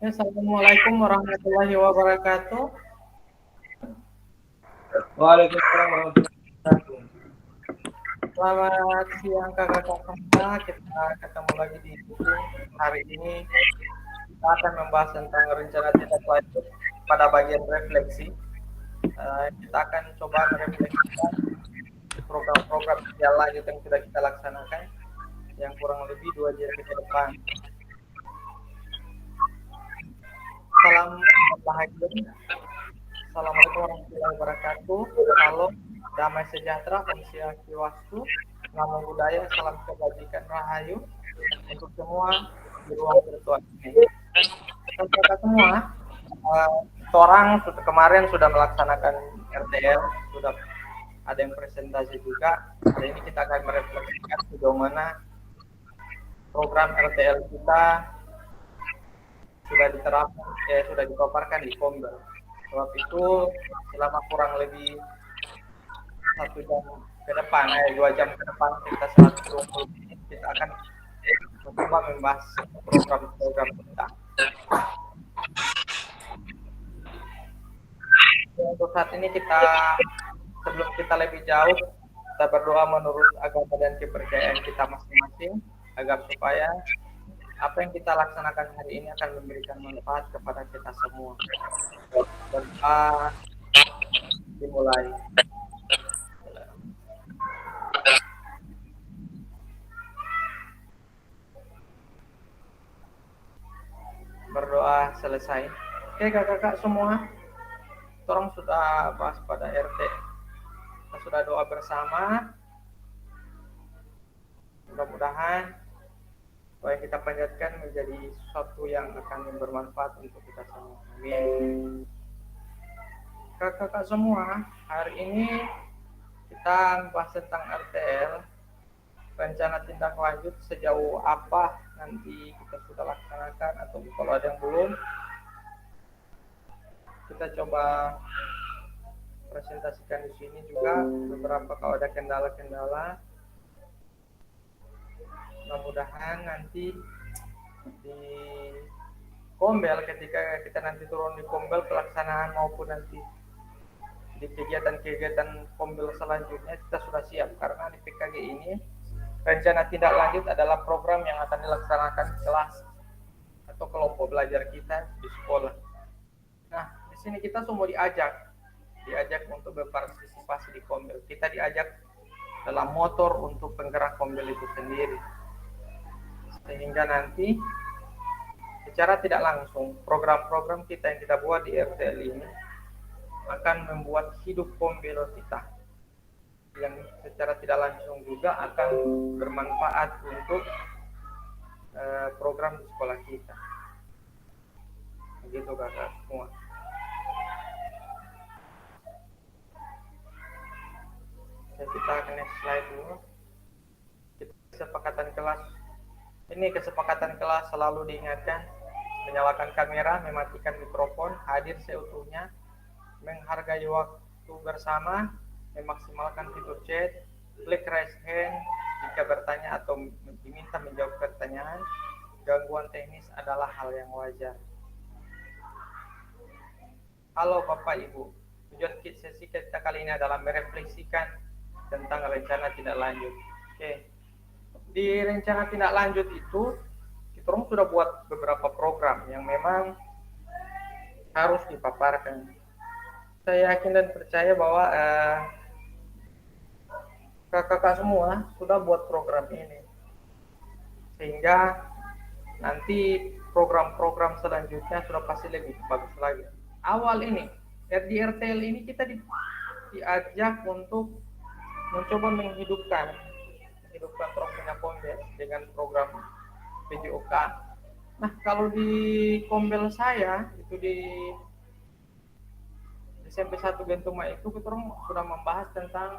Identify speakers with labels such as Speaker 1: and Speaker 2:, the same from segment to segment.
Speaker 1: Ya, Assalamualaikum warahmatullahi wabarakatuh.
Speaker 2: Waalaikumsalam warahmatullahi wabarakatuh.
Speaker 1: Selamat siang kakak-kakak semua. Kita ketemu lagi di Zoom. Hari ini kita akan membahas tentang rencana tindak lanjut pada bagian refleksi. Kita akan coba merefleksikan program-program tindak lanjut yang sudah kita laksanakan yang kurang lebih 2 jam ke depan. Salam bahagia. Assalamualaikum warahmatullahi wabarakatuh. Salam damai sejahtera, Om Swastiastu, Namo Buddhaya, salam kebajikan rahayu untuk semua di ruang virtual ini. Kakak semua, eh, orang sudah kemarin sudah melaksanakan RTL, sudah ada yang presentasi juga. Hari ini kita akan merefleksikan sejauh mana program RTL kita sudah diterapkan, sudah dipaparkan di Kombel. Sebab itu selama kurang lebih 1 jam ke depan, 2 jam ke depan kita 120 menit kita akan mencoba membahas program-program kita. Untuk saat ini kita sebelum kita lebih jauh kita berdoa menurut agama dan kepercayaan kita masing-masing agar supaya apa yang kita laksanakan hari ini akan memberikan manfaat kepada kita semua. Berdoa dimulai. Berdoa selesai. Oke kakak-kakak semua, orang sudah bahas pada RT. Kita sudah doa bersama. Mudah-mudahan apa yang kita panjatkan menjadi sesuatu yang akan bermanfaat untuk kita semua. Amin. Kakak-kakak semua, hari ini kita membahas tentang RTL, rencana tindak lanjut sejauh apa nanti kita sudah laksanakan atau kalau ada yang belum, kita coba presentasikan di sini juga beberapa kalau ada kendala-kendala. Mudah-mudahan nanti di Kombel ketika kita nanti turun di Kombel pelaksanaan maupun nanti di kegiatan-kegiatan Kombel selanjutnya kita sudah siap karena di PKG ini rencana tindak lanjut adalah program yang akan dilaksanakan di kelas atau kelompok belajar kita di sekolah. Nah, di sini kita semua diajak untuk berpartisipasi di Kombel. Kita diajak dalam motor untuk penggerak Kombel itu sendiri. Sehingga nanti secara tidak langsung program-program kita yang kita buat di RTL ini akan membuat hidup Kombel kita yang secara tidak langsung juga akan bermanfaat untuk program di sekolah kita. Begitu kakak semua. Kita akan next slide dulu. Kesepakatan kelas. Ini kesepakatan kelas selalu diingatkan. Menyalakan kamera, mematikan mikrofon, hadir seutuhnya, menghargai waktu bersama, memaksimalkan fitur chat, klik raise hand jika bertanya atau diminta menjawab pertanyaan. Gangguan teknis adalah hal yang wajar. Halo Bapak Ibu, tujuan sesi kita kali ini adalah merefleksikan tentang rencana tindak lanjut. Oke, di rencana tindak lanjut itu kita sudah buat beberapa program yang memang harus dipaparkan. Saya yakin dan percaya bahwa kakak-kakak semua sudah buat program ini, sehingga nanti program-program selanjutnya sudah pasti lebih bagus lagi. Awal ini, di RTL ini kita diajak untuk mencoba menghidupkan Tropinya Kombel dengan program PJOK. Nah, kalau di Kombel saya itu di SMP 1 Bentuma itu kita sudah membahas tentang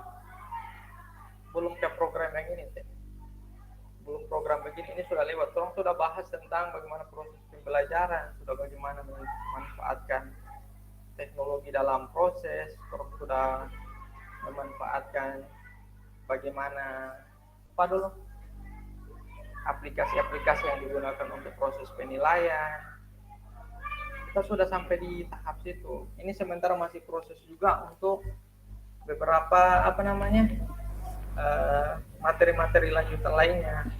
Speaker 1: belum ke program yang ini, belum program begini ini sudah lewat. Orang sudah bahas tentang bagaimana proses pembelajaran, sudah bagaimana memanfaatkan teknologi dalam proses, orang sudah memanfaatkan bagaimana apa dulu aplikasi-aplikasi yang digunakan untuk proses penilaian. kita sudah sampai di tahap situ. Ini sementara masih proses juga untuk beberapa materi-materi lanjutan lainnya,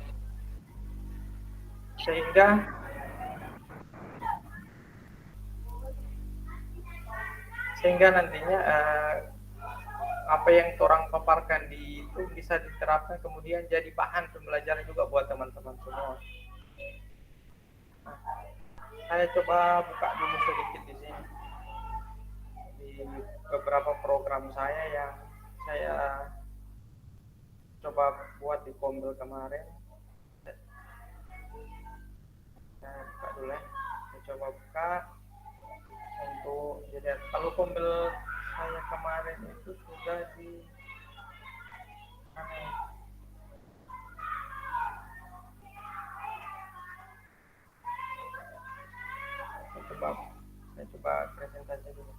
Speaker 1: sehingga nantinya apa yang orang paparkan di itu bisa diterapkan kemudian jadi bahan pembelajaran juga buat teman-teman semua. Nah, saya coba buka dulu sedikit di sini di beberapa program saya yang saya coba buat di Kombel kemarin. Saya buka dulu ya. Saya coba buka untuk jadi kalau Kombel saya kemarin itu sudah di saya coba presentasi dulu.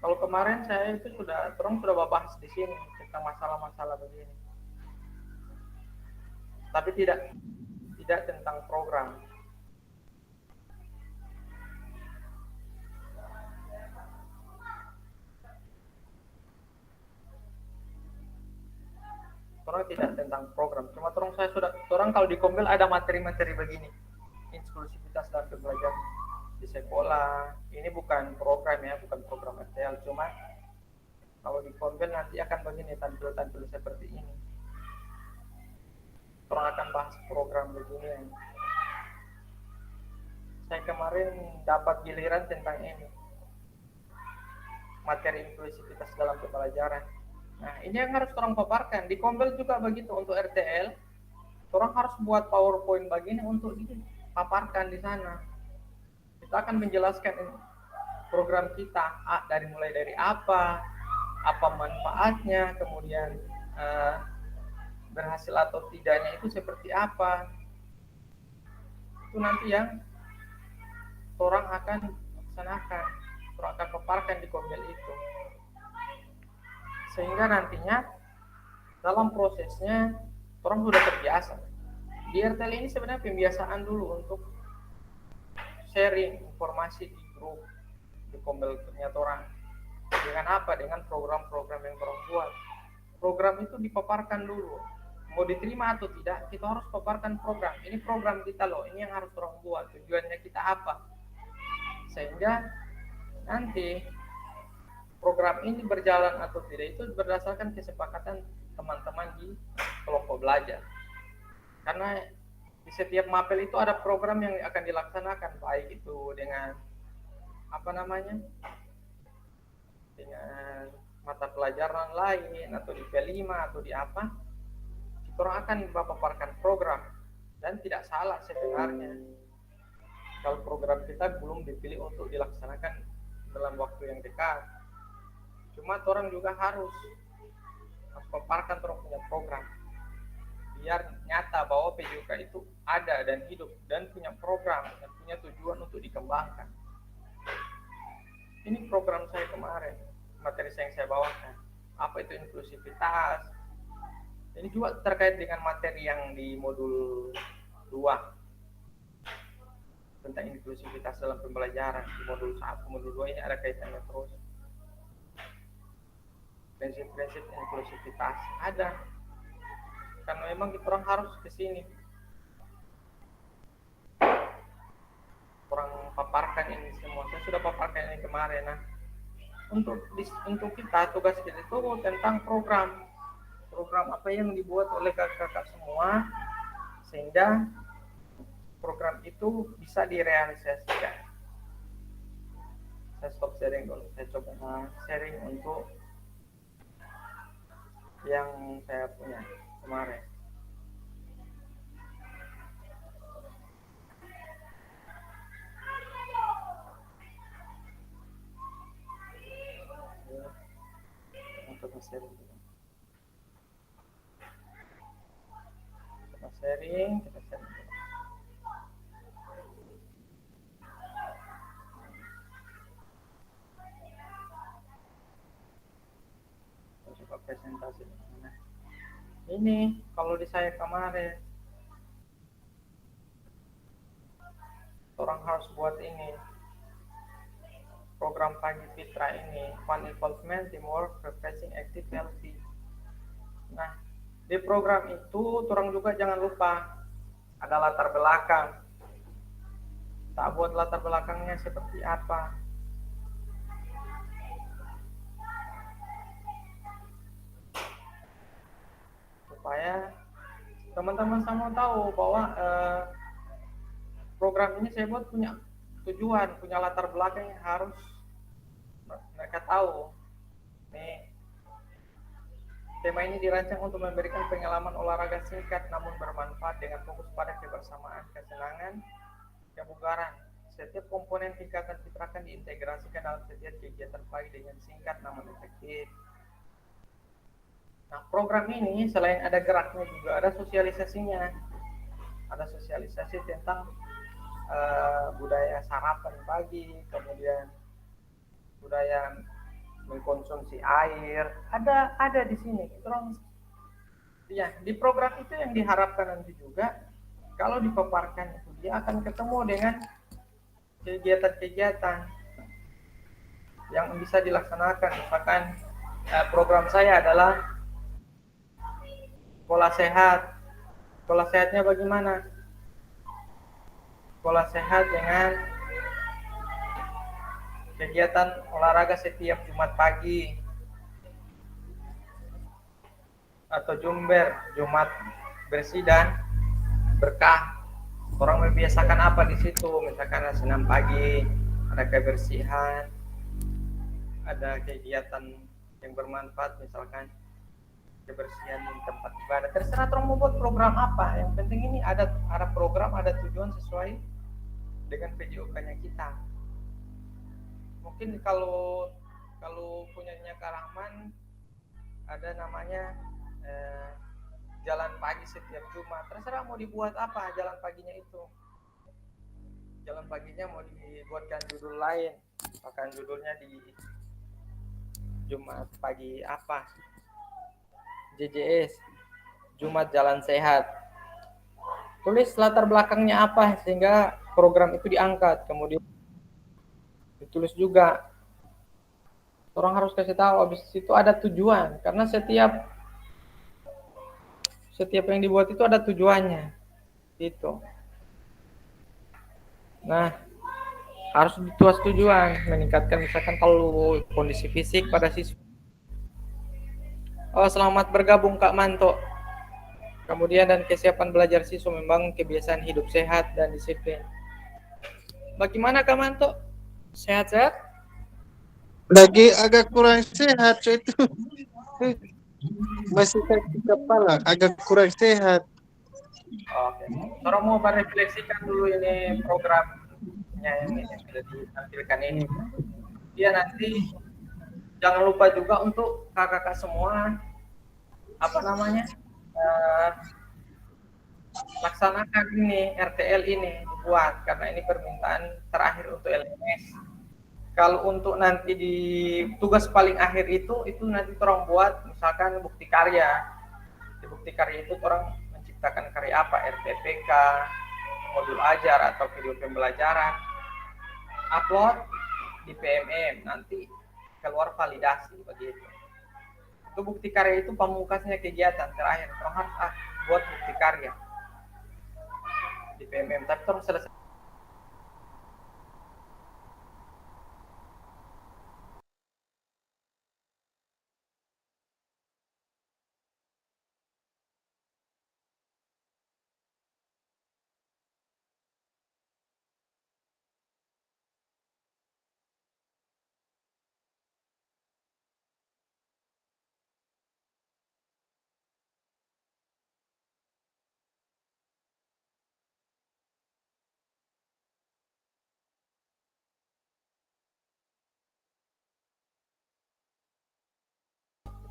Speaker 1: Kalau kemarin saya itu sudah bahas di sini tentang masalah-masalah begini, tapi tidak tentang program. Orang tidak tentang program, cuma orang kalau di Kombel ada materi-materi begini, inklusivitas dalam pembelajaran di sekolah. Ini bukan program ya, bukan program RTL, cuma kalau di Kombel nanti akan begini, tampil-tampil seperti ini. Orang akan bahas program begini. Saya kemarin dapat giliran tentang ini, materi inklusivitas dalam pembelajaran. Nah, ini yang harus orang paparkan. Di Kombel juga begitu untuk RTL. Orang harus buat PowerPoint begini untuk dipaparkan di sana. Kita akan menjelaskan program kita mulai dari apa manfaatnya, kemudian berhasil atau tidaknya itu seperti apa. Itu nanti yang orang akan laksanakan, orang akan paparkan di Kombel itu. Sehingga nantinya dalam prosesnya orang sudah terbiasa. Di RTL ini sebenarnya pembiasaan dulu untuk sharing informasi di grup di Kombel ternyata orang dengan apa, dengan program-program yang orang buat. Program itu dipaparkan dulu, mau diterima atau tidak kita harus paparkan program. Ini program kita loh, ini yang harus orang buat, tujuannya kita apa, sehingga nanti program ini berjalan atau tidak itu berdasarkan kesepakatan teman-teman di kelompok belajar. Karena di setiap mapel itu ada program yang akan dilaksanakan, baik itu dengan dengan mata pelajaran lain atau di P5 atau di apa, orang akan paparkan program. Dan tidak salah sebenarnya kalau program kita belum dipilih untuk dilaksanakan dalam waktu yang dekat. Cuma orang juga harus paparkan orang punya program biar nyata bahwa PJK itu ada dan hidup dan punya program dan punya tujuan untuk dikembangkan. Ini program saya kemarin, materi yang saya bawakan. Apa itu inklusivitas? Ini juga terkait dengan materi yang di modul 2 tentang inklusivitas dalam pembelajaran. Di modul 1, modul 2 ini ada kaitannya terus. Prinsip-prinsip inklusivitas ada. Karena memang kita orang harus ke sini. Orang paparkan ini semua. Saya sudah paparkan ini kemarin. Nah, untuk kita tugas kita itu tentang program apa yang dibuat oleh kakak-kakak semua sehingga program itu bisa direalisasikan. Saya stop sharing dulu. Saya coba sharing untuk yang saya punya kemarin. Coba sharing dulu. Kita sharing dulu. Coba presentasi. Ini kalau di saya kemarin orang harus buat ini program pagi fitra ini fun involvement teamwork refreshing active healthy. Nah di program itu orang juga jangan lupa ada latar belakang, tak buat latar belakangnya seperti apa supaya teman-teman semua tahu bahwa program ini saya buat punya tujuan, punya latar belakang yang harus mereka tahu. Nih, tema ini dirancang untuk memberikan pengalaman olahraga singkat namun bermanfaat dengan fokus pada kebersamaan, kesenangan, kebugaran. Setiap komponen tingkatan fitrah akan diintegrasikan dalam setiap kegiatan pagi dengan singkat namun efektif. Nah, program ini selain ada geraknya juga ada sosialisasinya. Ada sosialisasi tentang budaya sarapan pagi, kemudian budaya mengkonsumsi air, ada di sini. Terus ya di program itu yang diharapkan nanti juga kalau dipaparkan itu dia akan ketemu dengan kegiatan-kegiatan yang bisa dilaksanakan. Misalkan program saya adalah pola sehat. Pola sehatnya bagaimana? Pola sehat dengan kegiatan olahraga setiap Jumat pagi atau Jumber, Jumat bersih dan berkah. Orang membiasakan apa di situ? Misalkan senam pagi, ada kebersihan, ada kegiatan yang bermanfaat, misalkan kebersihan di tempat ibadah. Terserah orang mau buat program apa. Yang penting ini ada program, ada tujuan sesuai dengan PJOK-nya kita. Mungkin kalau punyanya Kak Rahman ada namanya jalan pagi setiap Jumat. Terserah mau dibuat apa jalan paginya itu. Jalan paginya mau dibuatkan judul lain, bahkan judulnya di Jumat pagi apa? JJS, Jumat Jalan Sehat. Tulis latar belakangnya apa sehingga program itu diangkat, kemudian ditulis juga. Orang harus kasih tahu habis itu ada tujuan karena setiap yang dibuat itu ada tujuannya. Gitu. Nah, harus dituas tujuan, meningkatkan misalkan kalau kondisi fisik pada siswa. Oh, selamat bergabung Kak Manto. Kemudian dan kesiapan belajar siswa membangun kebiasaan hidup sehat dan disiplin. Bagaimana Kak Manto? Sehat-sehat?
Speaker 3: Lagi agak kurang sehat itu. Masih sakit kepala, agak kurang sehat.
Speaker 1: Oke. Orang mau merefleksikan dulu ini programnya yang sudah ditampilkan ini. Dia nanti jangan lupa juga untuk kakak-kakak semua laksanakan ini RTL ini dibuat karena ini permintaan terakhir untuk LMS. Kalau untuk nanti di tugas paling akhir itu nanti orang buat misalkan bukti karya. Di bukti karya itu orang menciptakan karya apa? RTPK, modul ajar atau video pembelajaran. Upload di PMM, nanti keluar validasi begitu. Itu bukti karya itu pamungkasnya kegiatan terakhir. Orang harus buat bukti karya di PMM, tapi terus selesai.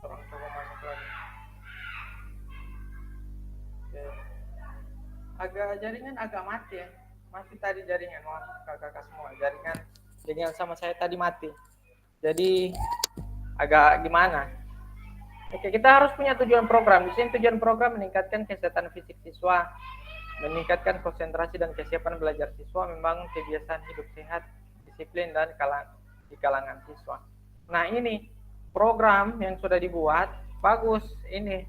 Speaker 1: Orang coba masuk lagi. Jaringan agak mati ya. Mati tadi jaringan, kakak-kakak semua. Jaringan sama saya tadi mati. Jadi agak gimana? Oke, kita harus punya tujuan program. Di sini tujuan program meningkatkan kesehatan fisik siswa, meningkatkan konsentrasi dan kesiapan belajar siswa, membangun kebiasaan hidup sehat, disiplin dan di kalangan siswa. Nah, ini program yang sudah dibuat bagus. Ini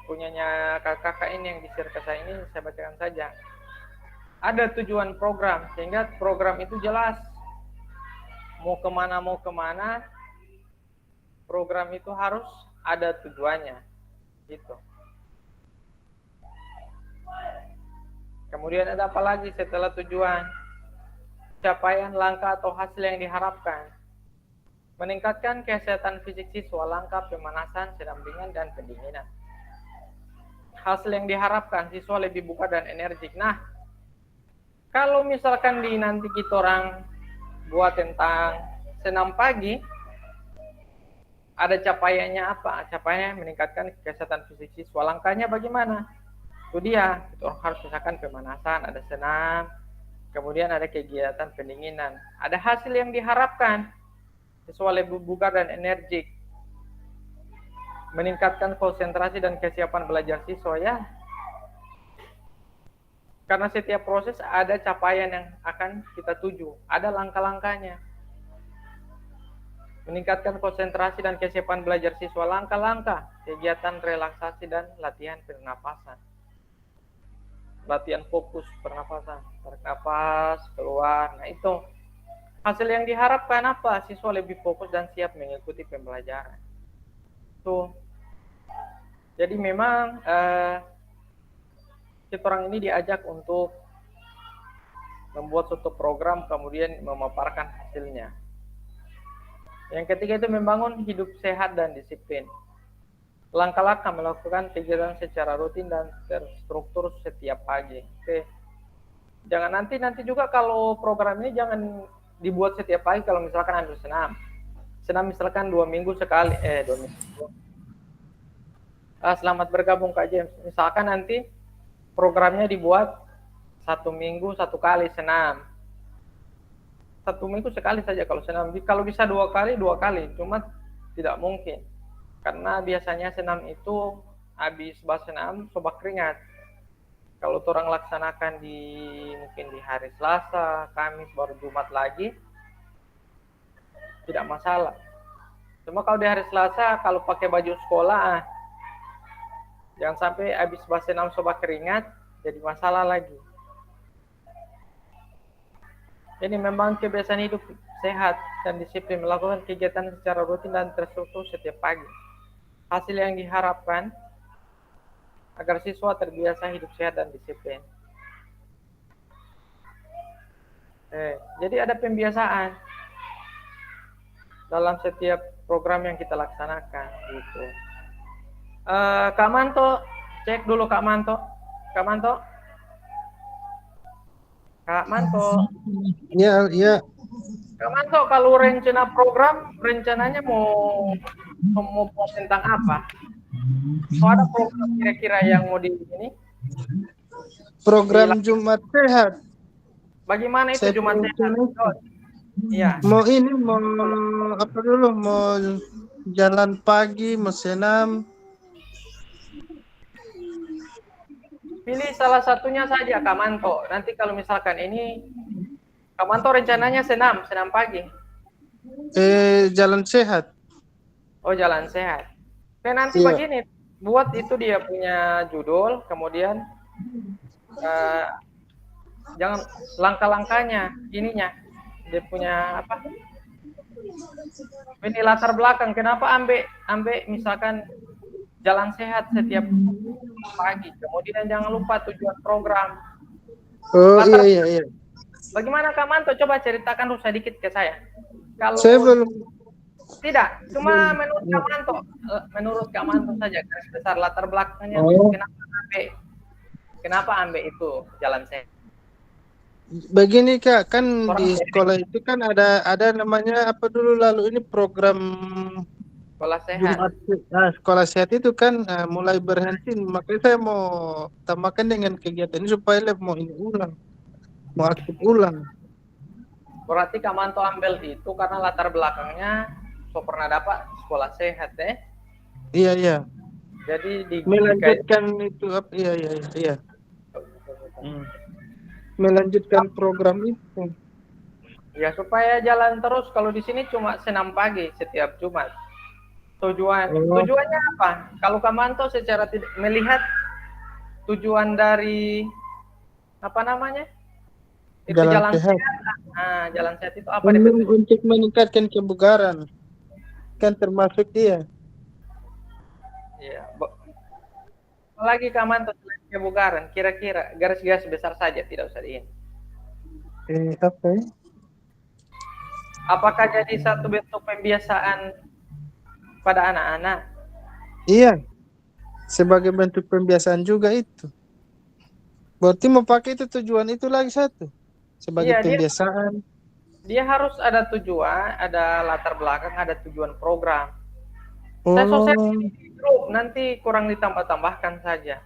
Speaker 1: punyanya kakak ini yang di share ke saya ini, saya bacakan saja. Ada tujuan program, sehingga program itu jelas mau kemana, program itu harus ada tujuannya, gitu. Kemudian ada apa lagi setelah tujuan? Capaian, langkah atau hasil yang diharapkan. Meningkatkan kesehatan fisik siswa, langkah pemanasan, sedang ringan, dan pendinginan. Hasil yang diharapkan, siswa lebih buka dan energik. Nah, kalau misalkan nanti kita orang buat tentang senam pagi, ada capaiannya apa? Capaiannya meningkatkan kesehatan fisik siswa. Langkahnya bagaimana? Itu dia, kita harus misalkan pemanasan, ada senam, kemudian ada kegiatan pendinginan. Ada hasil yang diharapkan, siswa lebih bugar dan energik. Meningkatkan konsentrasi dan kesiapan belajar siswa, ya. Karena setiap proses ada capaian yang akan kita tuju, ada langkah-langkahnya. Meningkatkan konsentrasi dan kesiapan belajar siswa, langkah-langkah, kegiatan relaksasi dan latihan pernapasan. Latihan fokus pernapasan, tarik nafas, keluar. Nah, itu hasil yang diharapkan apa? Siswa lebih fokus dan siap mengikuti pembelajaran. Tuh. Jadi memang kita orang ini diajak untuk membuat suatu program, kemudian memaparkan hasilnya. Yang ketiga itu membangun hidup sehat dan disiplin. Langkah-langkah melakukan kegiatan secara rutin dan terstruktur setiap pagi. Oke. Jangan nanti juga kalau program ini jangan dibuat setiap pagi kalau misalkan ambil senam. Senam misalkan 2 minggu sekali, 2 minggu. Selamat bergabung Kak James. Misalkan nanti programnya dibuat 1 minggu 1 kali senam. 1 minggu sekali saja kalau senam. Kalau bisa 2 kali, cuma tidak mungkin. Karena biasanya senam itu habis bahas senam, coba keringat. Kalau orang laksanakan mungkin di hari Selasa, Kamis, baru Jumat lagi, tidak masalah. Cuma kalau di hari Selasa, kalau pakai baju sekolah, jangan sampai habis bahas senam coba keringat, jadi masalah lagi. Ini memang kebiasaan hidup sehat dan disiplin, melakukan kegiatan secara rutin dan terstruktur setiap pagi. Hasil yang diharapkan agar siswa terbiasa hidup sehat dan disiplin. Jadi ada pembiasaan dalam setiap program yang kita laksanakan, gitu. Kak Manto, cek dulu Kak Manto. Kak Manto.
Speaker 3: Iya.
Speaker 1: Kak Manto, kalau rencana program, rencananya mau buat tentang apa? Ada program kira-kira yang mau di ini?
Speaker 3: Program Jumat Sehat.
Speaker 1: Bagaimana itu Jumat Sehat? Iya.
Speaker 3: Mau apa dulu? Mau jalan pagi, mau senam.
Speaker 1: Pilih salah satunya saja Kak Manto. Nanti kalau misalkan ini Kak Manto rencananya senam pagi.
Speaker 3: Jalan sehat.
Speaker 1: Oh, jalan sehat. Nanti begini, buat itu dia punya judul, kemudian jangan langkah-langkahnya, ininya dia punya apa? Ini latar belakang. Kenapa ambek misalkan jalan sehat setiap pagi. Kemudian jangan lupa tujuan program.
Speaker 3: Oh, iya.
Speaker 1: Bagaimana Kak Manto? Coba ceritakan sedikit ke saya. Kalau
Speaker 3: saya belum.
Speaker 1: Tidak, cuma menurut Kak Manto saja, garis besar latar belakangnya. Kenapa ambek itu jalan sehat?
Speaker 3: Begini Kak, kan di sekolah itu kan ada namanya apa dulu lalu ini program
Speaker 1: Sekolah sehat.
Speaker 3: Sekolah sehat itu kan mulai berhenti, makanya saya mau tambahkan dengan kegiatan ini supaya mau aktif ulang.
Speaker 1: Berarti Kak Manto ambil itu karena latar belakangnya so pernah dapat sekolah sehat deh.
Speaker 3: Iya, iya.
Speaker 1: Jadi di
Speaker 3: Melanjutkan itu apa? Iya, iya, iya. Iya. Melanjutkan program itu.
Speaker 1: ya supaya jalan terus. Kalau di sini cuma senam pagi setiap Jumat.
Speaker 3: Oh,
Speaker 1: Tujuannya apa? Kalau Kamanto secara tidak melihat tujuan dari apa namanya? Itu
Speaker 3: jalan
Speaker 1: jalan
Speaker 3: sehat.
Speaker 1: sehat. Nah, jalan sehat itu apa DP tujuan?
Speaker 3: Untuk meningkatkan kebugaran. Kan termasuk dia.
Speaker 1: Iya. Lagi Kamanto selain kebugaran, kira-kira garis-garis besar saja, tidak usah diin.
Speaker 3: Apa ya?
Speaker 1: Apakah jadi satu bentuk pembiasaan pada anak-anak?
Speaker 3: Iya, sebagai bentuk pembiasaan juga itu. Berarti mau pakai itu tujuan itu lagi satu. Sebagai
Speaker 1: Iya,
Speaker 3: pembiasaan.
Speaker 1: dia harus ada tujuan, ada latar belakang, ada tujuan program. Saya sosial
Speaker 3: Oh,
Speaker 1: di grup, nanti kurang ditambah-tambahkan saja.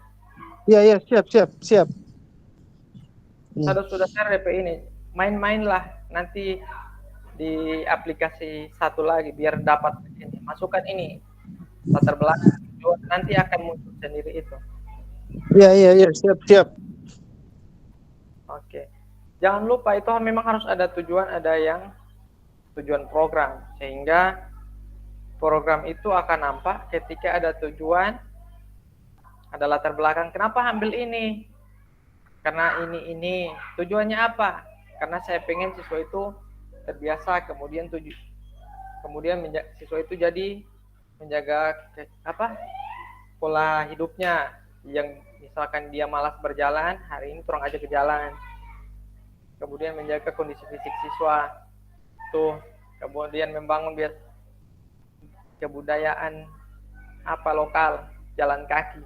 Speaker 3: iya, iya, siap, siap, siap. Iya.
Speaker 1: Sudah share DP ini. Main-mainlah nanti di aplikasi satu lagi biar dapat ini. Masukkan ini latar belakang tujuan, nanti akan muncul sendiri itu.
Speaker 3: Iya, iya, iya, siap, siap.
Speaker 1: Oke. Jangan lupa itu memang harus ada tujuan, ada yang tujuan program. Sehingga program itu akan nampak ketika ada tujuan, ada latar belakang. Kenapa ambil ini? Karena ini. Tujuannya apa? Karena saya pengen siswa itu terbiasa, kemudian siswa itu jadi menjaga pola hidupnya. Yang misalkan dia malas berjalan, hari ini turun aja ke jalan. Kemudian menjaga kondisi fisik siswa tuh, kemudian membangun kebudayaan lokal, jalan kaki.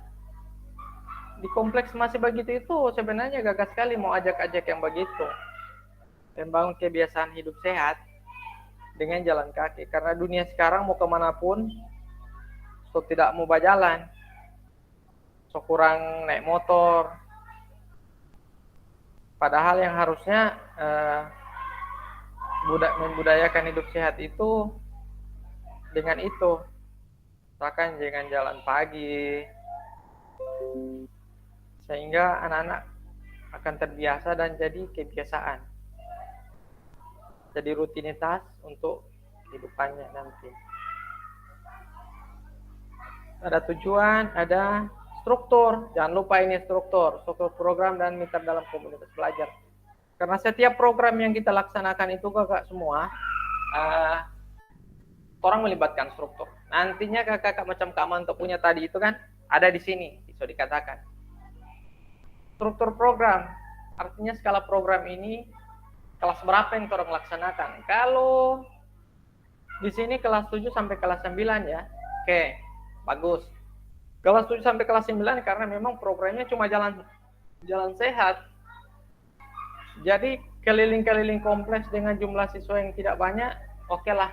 Speaker 1: Di kompleks masih begitu itu sebenarnya gagal sekali mau ajak-ajak yang begitu, membangun kebiasaan hidup sehat dengan jalan kaki. Karena dunia sekarang mau kemanapun so tidak mau berjalan, so kurang naik motor. Padahal yang harusnya membudayakan hidup sehat itu dengan itu, misalkan dengan jalan pagi, sehingga anak-anak akan terbiasa dan jadi kebiasaan, jadi rutinitas untuk kehidupannya nanti. Ada tujuan, ada struktur. Jangan lupa ini struktur program dan mitra dalam komunitas belajar. Karena setiap program yang kita laksanakan itu kakak semua, orang melibatkan struktur. Nantinya kakak macam Kak Manto punya tadi itu kan ada di sini, bisa dikatakan. Struktur program, artinya skala program ini kelas berapa yang orang laksanakan. Kalau di sini kelas 7 sampai kelas 9 ya. Oke, bagus. Kelas 7 sampai kelas 9 karena memang programnya cuma jalan sehat. Jadi keliling-keliling kompleks dengan jumlah siswa yang tidak banyak, oke lah.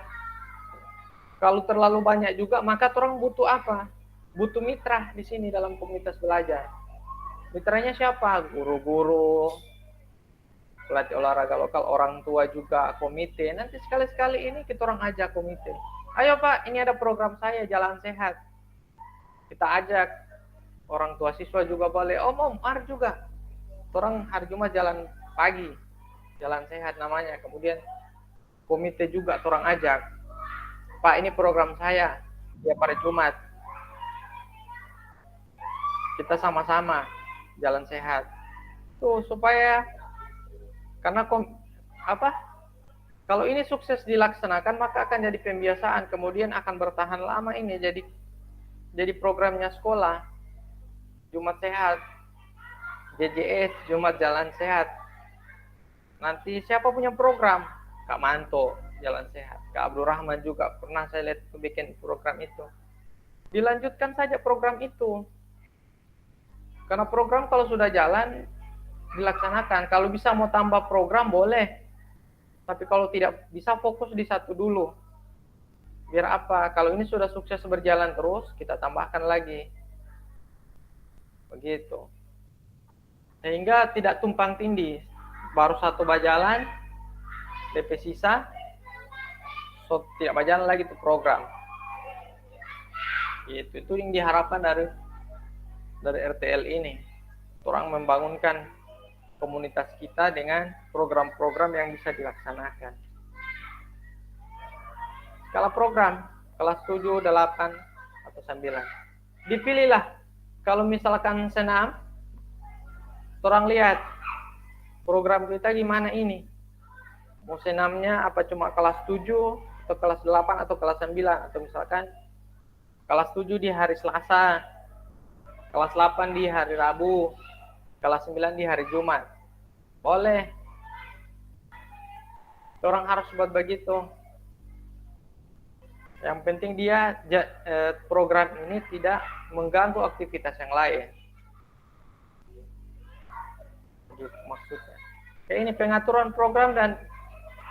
Speaker 1: Kalau terlalu banyak juga, maka orang butuh apa? Butuh mitra di sini dalam komunitas belajar. Mitranya siapa? Guru-guru, pelatih olahraga lokal, orang tua juga, komite. Nanti sekali-sekali ini kita orang ajak komite. Ayo Pak, ini ada program saya, jalan sehat. Kita ajak orang tua siswa juga boleh. Om, Ar juga. Orang hari Jumat jalan pagi, jalan sehat namanya. Kemudian komite juga orang ajak. Pak, ini program saya tiap hari Jumat. Kita sama-sama jalan sehat. Tuh supaya karena kalau ini sukses dilaksanakan maka akan jadi pembiasaan, kemudian akan bertahan lama ini jadi programnya sekolah. Jumat sehat, JJS, Jumat jalan sehat. Nanti siapa punya program? Kak Manto, jalan sehat. Kak Abdul Rahman juga pernah saya lihat bikin program itu. Dilanjutkan saja program itu. Karena program kalau sudah jalan, dilaksanakan. Kalau bisa mau tambah program, boleh. Tapi kalau tidak bisa, fokus di satu dulu. Biar apa? Kalau ini sudah sukses berjalan terus, kita tambahkan lagi. Begitu. Sehingga tidak tumpang tindih. Baru satu berjalan, DP sisa, so tidak berjalan lagi itu program. Itu yang diharapkan dari RTL ini. Orang membangunkan komunitas kita dengan program-program yang bisa dilaksanakan. Skala program kelas 7, 8, atau 9. Dipilihlah. Kalau misalkan senam, orang lihat program kita gimana ini. Mau senamnya apa cuma kelas 7 atau kelas 8 atau kelas 9, atau misalkan kelas 7 di hari Selasa, kelas 8 di hari Rabu, kelas 9 di hari Jumat. Boleh. Orang harus buat begitu. Yang penting dia program ini tidak mengganggu aktivitas yang lain. Gitu maksudnya. Kayak ini pengaturan program dan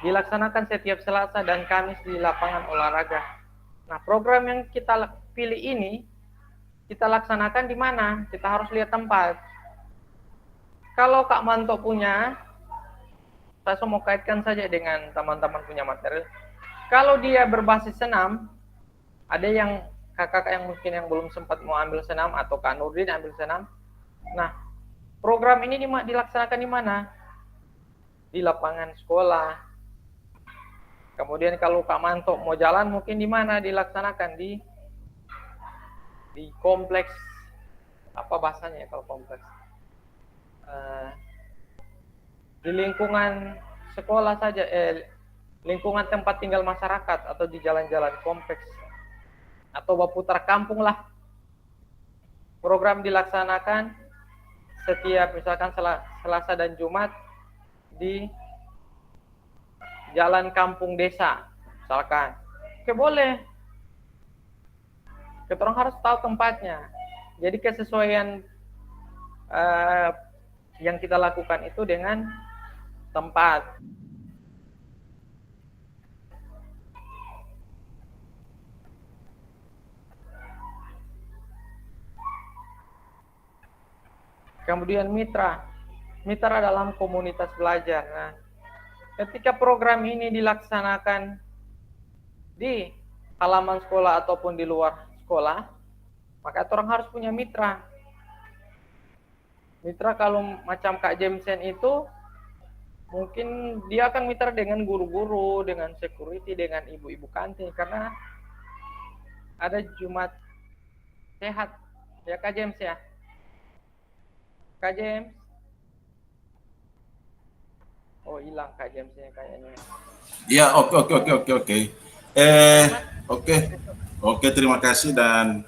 Speaker 1: dilaksanakan setiap Selasa dan Kamis di lapangan olahraga. Nah, program yang kita pilih ini kita laksanakan di mana? Kita harus lihat tempat. Kalau Kak Manto punya, saya mau kaitkan saja dengan teman-teman punya material. Kalau dia berbasis senam, ada yang kakak yang mungkin yang belum sempat mau ambil senam atau Kak Nurdin ambil senam. Nah, program ini dilaksanakan di mana? Di lapangan sekolah. Kemudian kalau Kak Manto mau jalan mungkin di mana dilaksanakan? Di kompleks, apa bahasanya kalau kompleks? Di lingkungan sekolah saja, lingkungan tempat tinggal masyarakat atau di jalan-jalan kompleks atau berputar kampung lah. Program dilaksanakan setiap misalkan Selasa dan Jumat di jalan kampung desa misalkan. Oke, boleh. Kita orang harus tahu tempatnya. Jadi kesesuaian yang kita lakukan itu dengan tempat. Kemudian mitra dalam komunitas belajar. Nah, ketika program ini dilaksanakan di halaman sekolah ataupun di luar sekolah, maka orang harus punya mitra. Mitra kalau macam Kak Jameson itu, mungkin dia akan mitra dengan guru-guru, dengan security, dengan ibu-ibu kantin, karena ada Jumat sehat. Ya Kak James ya? Kak James? Oh, hilang Kak Jamesnya kayaknya.
Speaker 4: Ya, oke. Oke, terima kasih dan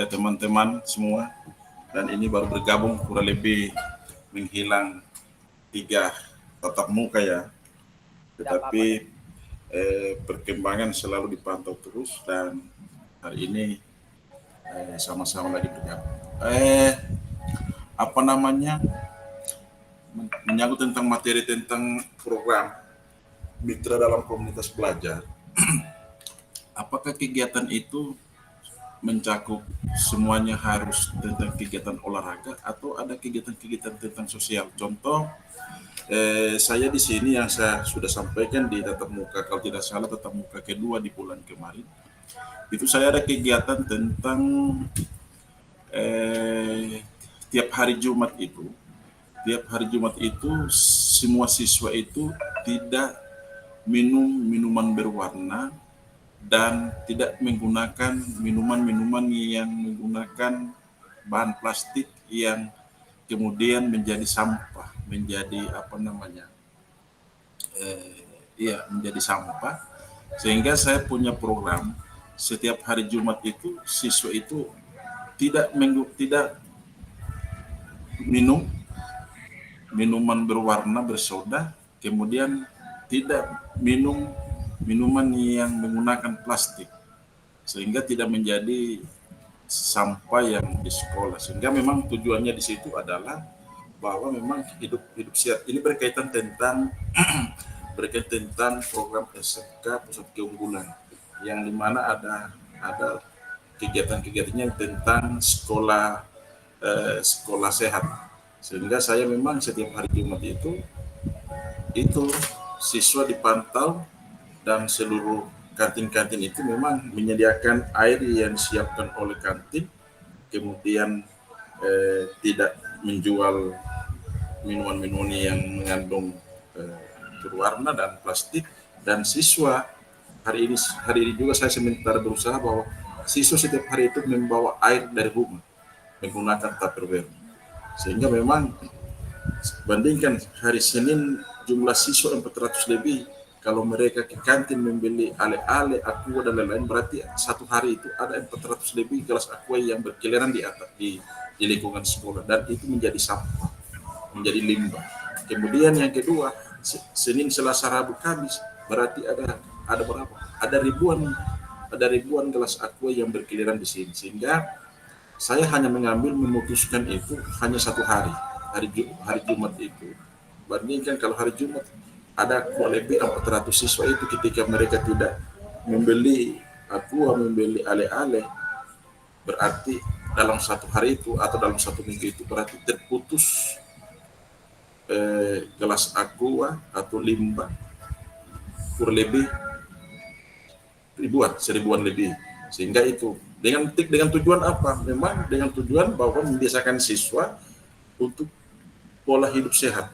Speaker 4: teman-teman semua. Dan ini baru bergabung kurang lebih menghilang 3 tatap muka ya. Tetapi perkembangan selalu dipantau terus dan hari ini sama-sama lagi bergabung. Menyangkut tentang materi tentang program mitra dalam komunitas belajar. Apakah kegiatan itu mencakup semuanya harus tentang kegiatan olahraga atau ada kegiatan-kegiatan tentang sosial? Contoh, saya di sini yang saya sudah sampaikan di tatap muka, kalau tidak salah tatap muka kedua di bulan kemarin, itu saya ada kegiatan tentang tiap hari Jumat itu semua siswa itu tidak minum minuman berwarna dan tidak menggunakan minuman-minuman yang menggunakan bahan plastik yang kemudian menjadi sampah, menjadi menjadi sampah. Sehingga saya punya program setiap hari Jumat itu siswa itu tidak minum minuman berwarna bersoda, kemudian tidak minum minuman yang menggunakan plastik, sehingga tidak menjadi sampah yang di sekolah. Sehingga memang tujuannya di situ adalah bahwa memang hidup sehat ini berkaitan tentang program SMK Pusat Keunggulan, yang dimana ada kegiatan-kegiatannya tentang sekolah sehat. Sehingga saya memang setiap hari Jumat itu siswa dipantau dan seluruh kantin-kantin itu memang menyediakan air yang disiapkan oleh kantin, kemudian tidak menjual minuman-minuman yang mengandung berwarna dan plastik. Dan siswa hari ini juga saya sementara berusaha bahwa siswa setiap hari itu membawa air dari rumah menggunakan Tupperware, sehingga memang bandingkan hari Senin jumlah siswa 400 lebih, kalau mereka ke kantin membeli ale-ale, aqua dan lain-lain, berarti satu hari itu ada 400 lebih gelas aqua yang berkeliaran di atas di lingkungan sekolah, dan itu menjadi sampah, menjadi limbah. Kemudian yang kedua, Senin, Selasa, Rabu, Kamis, berarti ada berapa? Ada ribuan gelas aqua yang berkeliaran di sini, sehingga saya hanya memutuskan itu hanya satu hari Jumat itu. Bandingkan kalau hari Jumat ada kurang lebih 400 siswa itu, ketika mereka tidak membeli aqua, membeli ale-ale, berarti dalam satu hari itu atau dalam satu minggu itu berarti terputus gelas aqua atau limbah kurang lebih seribuan lebih. Sehingga itu dengan tujuan apa? Memang dengan tujuan bahwa membiasakan siswa untuk pola hidup sehat.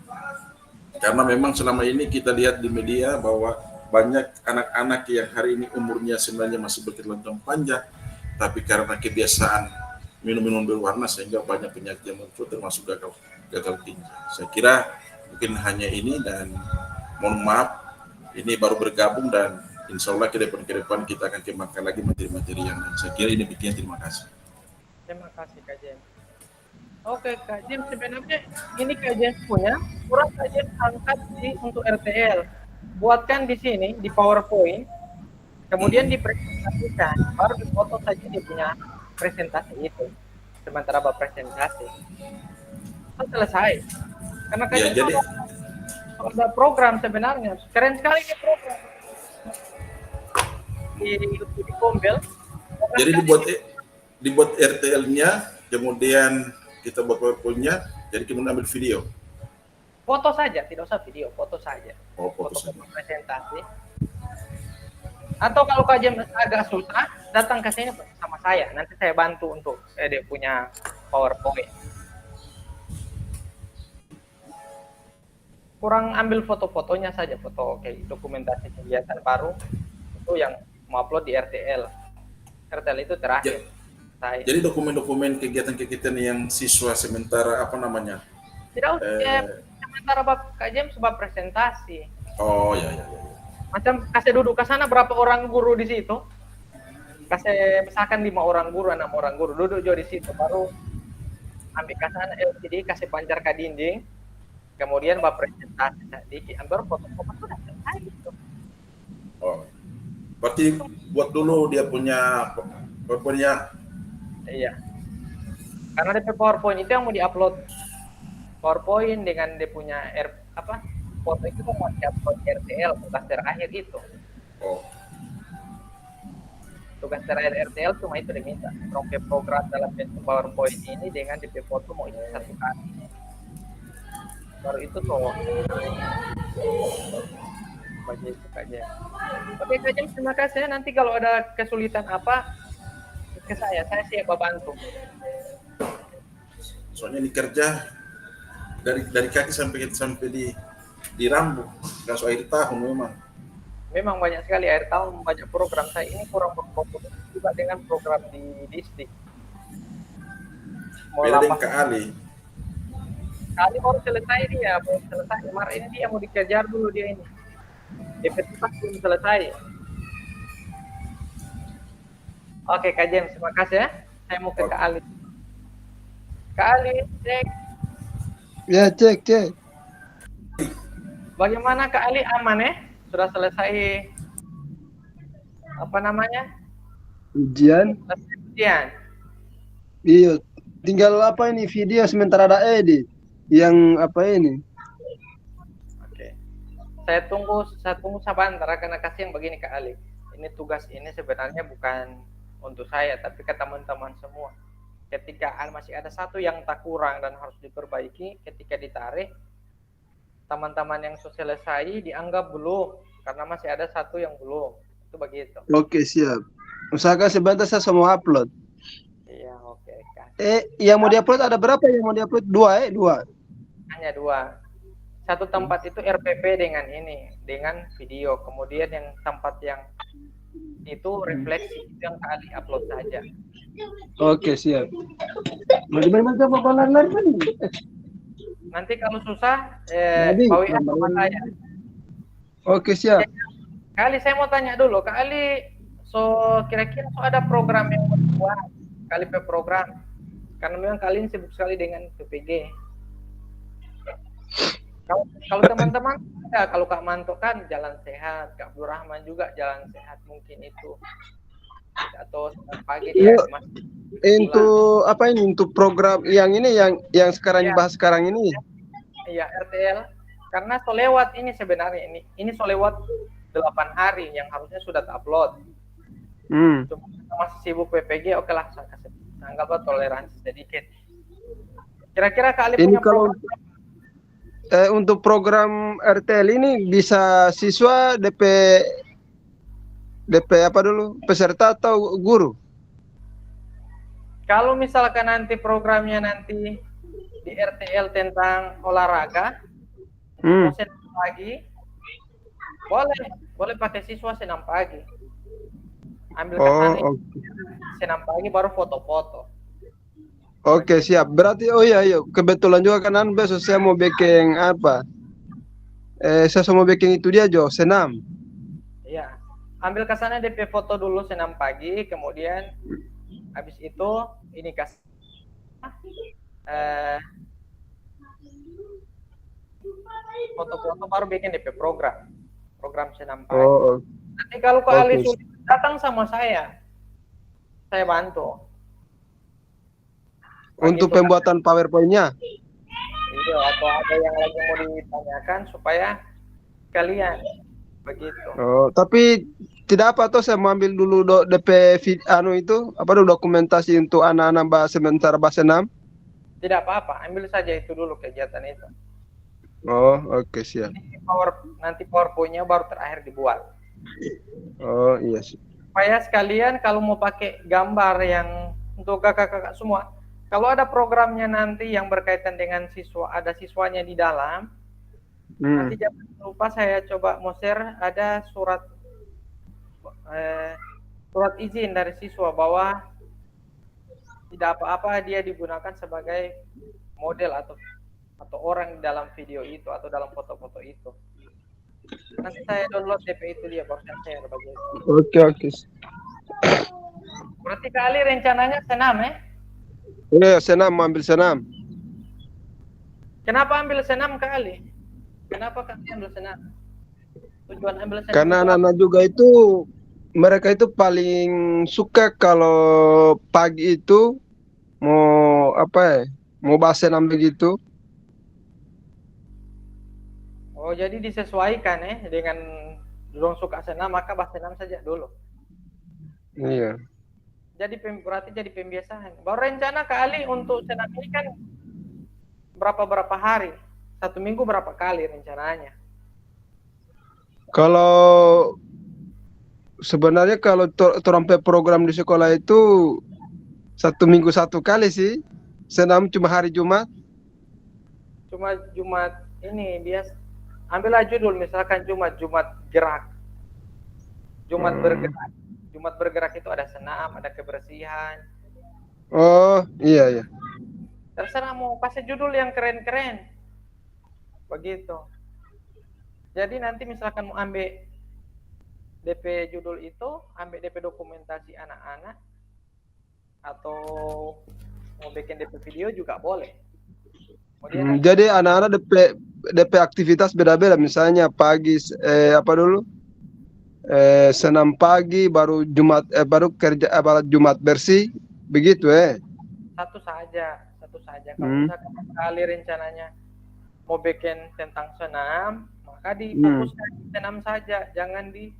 Speaker 4: Karena memang selama ini kita lihat di media bahwa banyak anak-anak yang hari ini umurnya sebenarnya masih berkelanjutan panjang, tapi karena kebiasaan minum-minum berwarna sehingga banyak penyakit yang muncul, termasuk gagal ginjal. Saya kira mungkin hanya ini, dan mohon maaf ini baru bergabung, dan insya Allah ke depan kita akan kembangkan lagi materi-materi yang lain. Saya kira ini begini, terima kasih.
Speaker 1: Terima kasih Kak James. Oke Kak James, sebenarnya ini Kak James punya, kurang Kak James angkat untuk RTL. Buatkan di sini di PowerPoint, kemudian dipresentasikan, baru dipoto saja dia punya presentasi itu. Sementara presentasi kan selesai. Karena Kak James
Speaker 4: jadi
Speaker 1: ada program sebenarnya, keren sekali ini program di Kombel.
Speaker 4: Jadi dibuat RTL-nya, kemudian kita buat PowerPoint-nya, jadi kemudian ambil video.
Speaker 1: Foto saja, tidak usah video, foto saja.
Speaker 4: Foto saja.
Speaker 1: Presentasi. Atau kalau Kak James agak susah, datang ke sini sama saya. Nanti saya bantu untuk dia punya PowerPoint. Kurang ambil foto-fotonya saja, foto kayak dokumentasi kegiatan baru itu yang mau upload di RTL. RTL itu terakhir.
Speaker 4: Jadi dokumen-dokumen kegiatan-kegiatan yang siswa sementara apa namanya?
Speaker 1: Tidak usah sementara Kak James sebab presentasi.
Speaker 4: Oh ya.
Speaker 1: Macam kasih duduk ke sana berapa orang guru di situ? Kasih misalkan 5 orang guru, 6 orang guru duduk di situ, baru ambil ke sana LCD, kasih pancar ke dinding. Kemudian presentasi sedikit, ambil foto-foto sudah selesai gitu.
Speaker 4: Oh. Berarti buat dulu dia punya PowerPoint-nya.
Speaker 1: Iya. Karena DP PowerPoint itu yang mau diupload. PowerPoint dengan dia punya foto itu kan mau diupload RTL, tugas terakhir itu.
Speaker 4: Oh.
Speaker 1: Tugas terakhir RTL cuma itu diminta. Rompe program dalam bentuk PowerPoint ini dengan DP foto mau isi 1 kali. Baru itu tuh. Bagi itu aja. Oke Kak James, terima kasih. Nanti kalau ada kesulitan apa ke saya siap bantu.
Speaker 4: Soalnya ini kerja dari kaki sampai di rambut, langsung akhir tahun memang.
Speaker 1: Memang banyak sekali akhir tahun, banyak program. Saya ini kurang berfokus juga dengan program di distrik.
Speaker 4: Beda dengan Kak Ali.
Speaker 1: Kali baru selesai kemarin ini dia mau dikejar dulu dia ini. DP belum selesai. Oke Kak James, terima kasih ya. Saya mau ke Kak Ali. Kak Ali, cek.
Speaker 3: Ya, cek.
Speaker 1: Bagaimana Kak Ali, aman ya? Sudah selesai
Speaker 3: ujian?
Speaker 1: Ujian.
Speaker 3: Iya, tinggal ini video sementara ada edit yang ini.
Speaker 1: Oke. Saya tunggu sebentar karena kasihan begini Kak Ali. Ini tugas ini sebenarnya bukan untuk saya tapi ke teman-teman semua. Ketika masih ada satu yang tak kurang dan harus diperbaiki, ketika ditarik teman-teman yang selesai dianggap belum karena masih ada satu yang belum. Itu begitu.
Speaker 2: Oke, siap. Usahakan sebentar saya semua upload.
Speaker 1: Iya, oke.
Speaker 2: Yang mau diupload ada berapa yang mau diupload? Dua.
Speaker 1: Hanya 2. Satu tempat itu RPP dengan video. Kemudian yang tempat yang itu refleksi, itu yang kali upload saja.
Speaker 2: Oke, siap. Bagaimana Bapak lari?
Speaker 1: Nanti kalau susah,
Speaker 2: Jadi,
Speaker 1: Pak WA sama saya.
Speaker 2: Oke, siap.
Speaker 1: Kali saya mau tanya dulu, kali kira-kira ada program yang mau dibuat, kali program. Karena memang kali ini sibuk sekali dengan PPG. Kalau teman-teman ada, kalau Kak Manto kan jalan sehat, Kak Abdul Rahman juga jalan sehat mungkin itu. Atau pagi dia
Speaker 2: Untuk apa ini? Untuk program yang ini yang sekarang dibahas sekarang ini.
Speaker 1: Iya, RTL. Karena solewat ini sebenarnya ini solewat 8 hari yang harusnya sudah upload. Cuma masih sibuk PPG, oke lah saya kasih. Anggaplah toleransi sedikit. Kira-kira kali
Speaker 2: Ini
Speaker 1: punya
Speaker 2: kalau untuk program RTL ini bisa siswa DP apa dulu? Peserta atau guru?
Speaker 1: Kalau misalkan nanti programnya nanti di RTL tentang olahraga, mau senam pagi, boleh pakai siswa senam pagi. Ambil kesan senam pagi baru foto-foto.
Speaker 2: Oke, siap. Berarti iya kebetulan juga kan besok saya mau bikin apa? Saya mau bikin itu dia Jo, senam.
Speaker 1: Iya. Ambil kesannya DP foto dulu senam pagi, kemudian habis itu ini kasih foto-foto baru bikin DP program senam pagi. Nanti kalau Kak Ali sulit datang sama saya bantu.
Speaker 2: Untuk pembuatan PowerPoint-nya?
Speaker 1: Iya, atau ada yang lagi mau ditanyakan supaya kalian begitu.
Speaker 2: Tapi tidak apa tuh saya mau ambil dulu DP itu apa dulu dokumentasi untuk anak-anak sementara bahasa 6?
Speaker 1: Tidak apa-apa, ambil saja itu dulu kegiatan itu.
Speaker 2: Oke, siap.
Speaker 1: Nanti PowerPoint-nya baru terakhir dibuat.
Speaker 2: Iya sih.
Speaker 1: Supaya sekalian kalau mau pakai gambar yang untuk kakak-kakak semua, kalau ada programnya nanti yang berkaitan dengan siswa, ada siswanya di dalam, nanti jangan lupa saya coba mau share ada surat izin dari siswa bahwa tidak apa-apa dia digunakan sebagai model atau orang di dalam video itu atau dalam foto-foto itu. Nanti saya download DP itu dia baru saya share bagian.
Speaker 2: Oke.
Speaker 1: Berarti kali rencananya senam
Speaker 2: Iya, senam, ambil senam.
Speaker 1: Kenapa ambil senam kali? Kenapa kalian ambil senam? Tujuan ambil senam?
Speaker 2: Karena anak-anak juga itu mereka itu paling suka kalau pagi itu mau mau bahas senam begitu.
Speaker 1: Oh, jadi disesuaikan dengan dorong suka senam maka bahas senam saja dulu.
Speaker 2: Iya.
Speaker 1: Jadi berarti jadi pembiasaan. Baru rencana kali untuk senam ini kan berapa hari? 1 minggu berapa kali rencananya?
Speaker 2: Kalau sebenarnya kalau terampai program di sekolah itu 1 minggu 1 kali sih. Senam cuma hari Jumat.
Speaker 1: Cuma Jumat ini biasa. Ambillah judul misalkan Jumat gerak. Jumat bergerak. Jumat bergerak itu ada senam, ada kebersihan.
Speaker 2: Oh, iya.
Speaker 1: Terserah mau kasih judul yang keren-keren. Begitu. Jadi nanti misalkan mau ambil DP judul itu, ambil DP dokumentasi anak-anak, atau mau bikin DP video juga boleh.
Speaker 2: Jadi anak-anak DP aktivitas beda-beda, misalnya pagi senam pagi, baru baru kerja Jumat bersih, begitu
Speaker 1: Satu saja. Kalau misalkan kali rencananya mau bikin tentang senam, maka difokuskan di senam saja, jangan di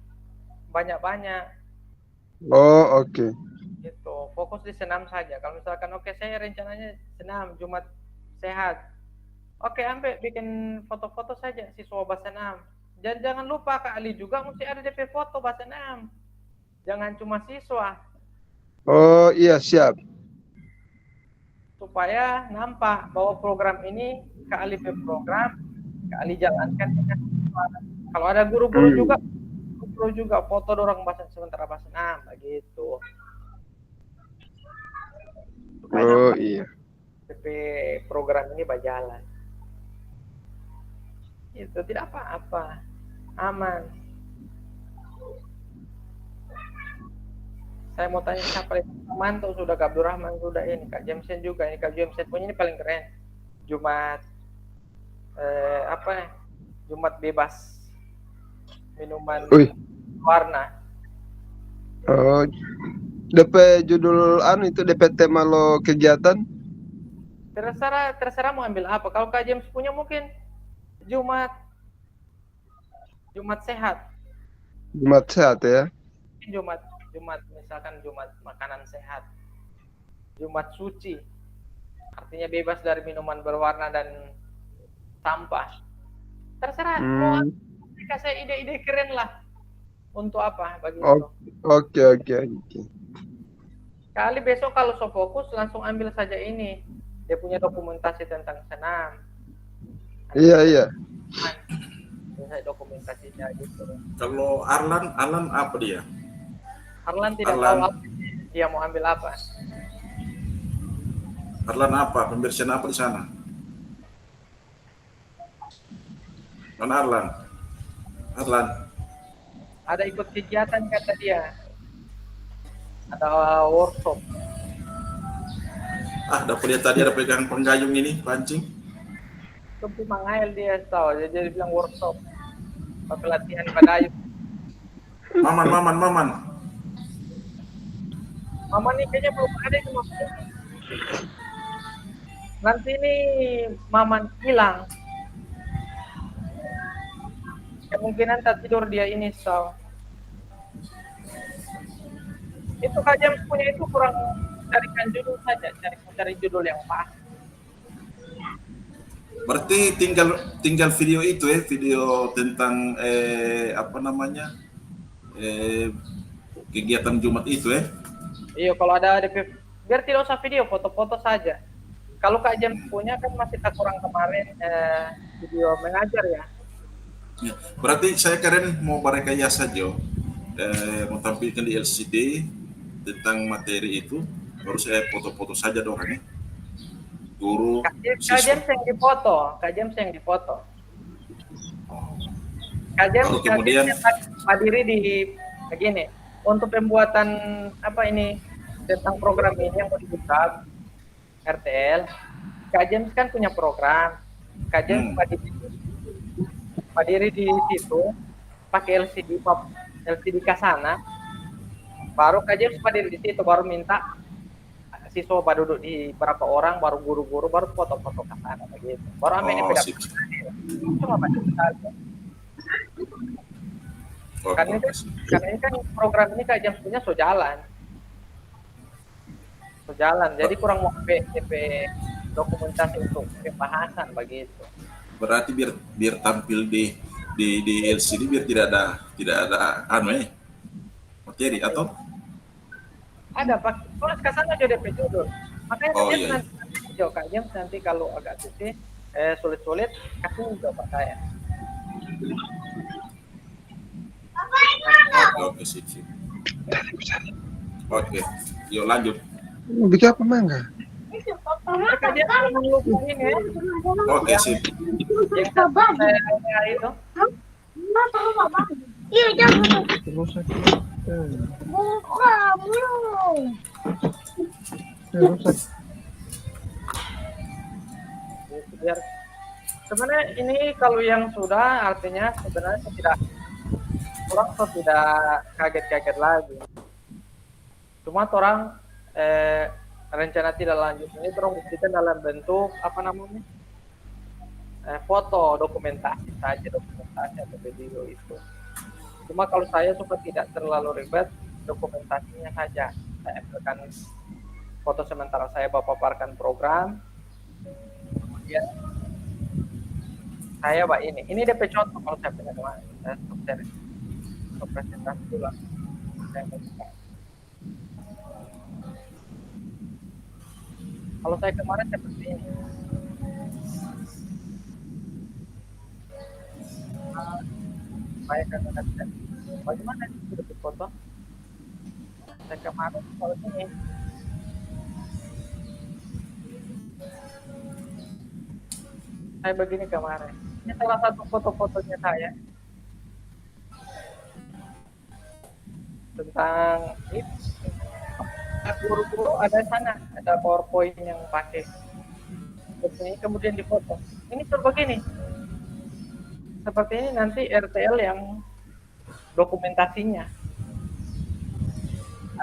Speaker 1: banyak-banyak.
Speaker 2: Oh, oke.
Speaker 1: Gitu, fokus di senam saja. Kalau misalkan saya rencananya senam Jumat sehat. Oke, ambil bikin foto-foto saja siswa bahasa senam. Dan jangan lupa Kak Ali juga mesti ada DP foto bahasa 6. Jangan cuma siswa,
Speaker 2: Oh iya siap.
Speaker 1: supaya nampak bahwa program ini Kak Ali program, Kak Ali jalankan dengan siswa. Kalau ada guru-guru juga, guru juga foto dorong bahasa sementara bahasa 6 begitu. Supaya
Speaker 2: Oh
Speaker 1: nampak
Speaker 2: iya.
Speaker 1: DP program ini berjalan. Itu tidak apa-apa, aman. Saya mau tanya siapa itu? Manto sudah, Kak Abdurrahman sudah, ini Kak Jameson juga, ini Kak Jameson punya ini paling keren. Jumat apa ya? Jumat bebas minuman
Speaker 2: Wih.
Speaker 1: warna.
Speaker 2: Oh, DP judul anu itu DP tema lo kegiatan.
Speaker 1: Terserah mau ambil apa. Kalau Kak James punya mungkin Jumat sehat.
Speaker 2: Jumat sehat ya.
Speaker 1: Jumat misalkan Jumat makanan sehat. Jumat suci. Artinya bebas dari minuman berwarna dan sampah. Terserah mau kasih ide-ide keren lah. Untuk apa begitu.
Speaker 2: Oke.
Speaker 1: Kali besok kalau so fokus langsung ambil saja ini. Dia punya dokumentasi tentang senam.
Speaker 2: Iya.
Speaker 1: Saya dokumentasinya gitu.
Speaker 4: Kalau Arlan apa dia?
Speaker 1: Arlan tidak
Speaker 4: Arlan.
Speaker 1: tahu apa dia mau ambil apa.
Speaker 4: Arlan apa? Pembersihan apa di sana? Mana Arlan?
Speaker 1: Ada ikut kegiatan kata dia. Ada workshop.
Speaker 4: Dapat dia tadi ada pegang penggayung ini, pancing.
Speaker 1: Itu mangail dia tahu. Jadi bilang workshop. Pelatihan pagayung.
Speaker 4: Maman.
Speaker 1: Mama nih kayaknya belum ada itu maksudnya. Nanti ini Maman hilang. Kemungkinan tak tidur dia ini so. Itu Kak James punya itu kurang carikan judul saja, cari judul yang pas.
Speaker 4: Berarti tinggal video itu video tentang kegiatan Jumat itu
Speaker 1: Iya, kalau ada DP, biar tidak usah video, foto-foto saja. Kalau Kak James punya kan masih tak kurang kemarin video mengajar ya.
Speaker 4: Ya, berarti saya keren mau berekayasa saja, mau tampilkan di LCD tentang materi itu, baru saya foto-foto saja dorangnya. Guru,
Speaker 1: Kak James yang difoto. Kak James
Speaker 4: Lalu kemudian
Speaker 1: hadiri di begini. Untuk pembuatan apa ini tentang program ini yang mau dibuka RTL, Kak James kan punya program. Kak James hadiri di situ pakai LCD Kasana. Baru Kak James hadiri di situ, baru minta siswa baru duduk di berapa orang, baru guru-guru, baru foto-foto Kasana begitu. Baru ambil ini cuma baca saja. Karena ini kan program ini Kak James punya so jalan. Jadi kurang mau DP dokumentasi untuk pembahasan begitu.
Speaker 4: Berarti biar tampil di LCD biar tidak ada materi atau
Speaker 1: ada Pak, tulis ke sana aja DP judul. Makanya Kak James nanti kalau agak sulit kasih coba saya.
Speaker 4: Oke, sip. Oke, yuk lanjut.
Speaker 2: Bikin apa mangga?
Speaker 1: Kak James mengumpulin ya.
Speaker 4: Oke, sip.
Speaker 1: Yang saya itu.
Speaker 5: Iya, jangan. Buka, belum.
Speaker 1: Biar sebenarnya ini kalau yang sudah artinya sebenarnya tidak kaget-kaget lagi. Cuma orang rencana tidak lanjut ini orang buktikan dalam bentuk apa namanya foto dokumentasi atau video itu. Cuma kalau saya suka tidak terlalu ribet, dokumentasinya saja. Saya ambilkan foto sementara saya paparkan program. Kemudian saya Pak ini DP contoh kalau saya punya kemarin. Saya stop share, stop presentasi dulu. Saya buka. Kalau saya kemarin seperti ini. Saya katakan bagaimana itu DP foto? Saya kemarin kalau ini. Saya begini kemarin. Ini salah satu foto-fotonya saya tentang itu. Guru-guru ada sana, ada PowerPoint yang pakai. Ini kemudian difoto. Ini seperti ini. Seperti ini nanti RTL yang dokumentasinya.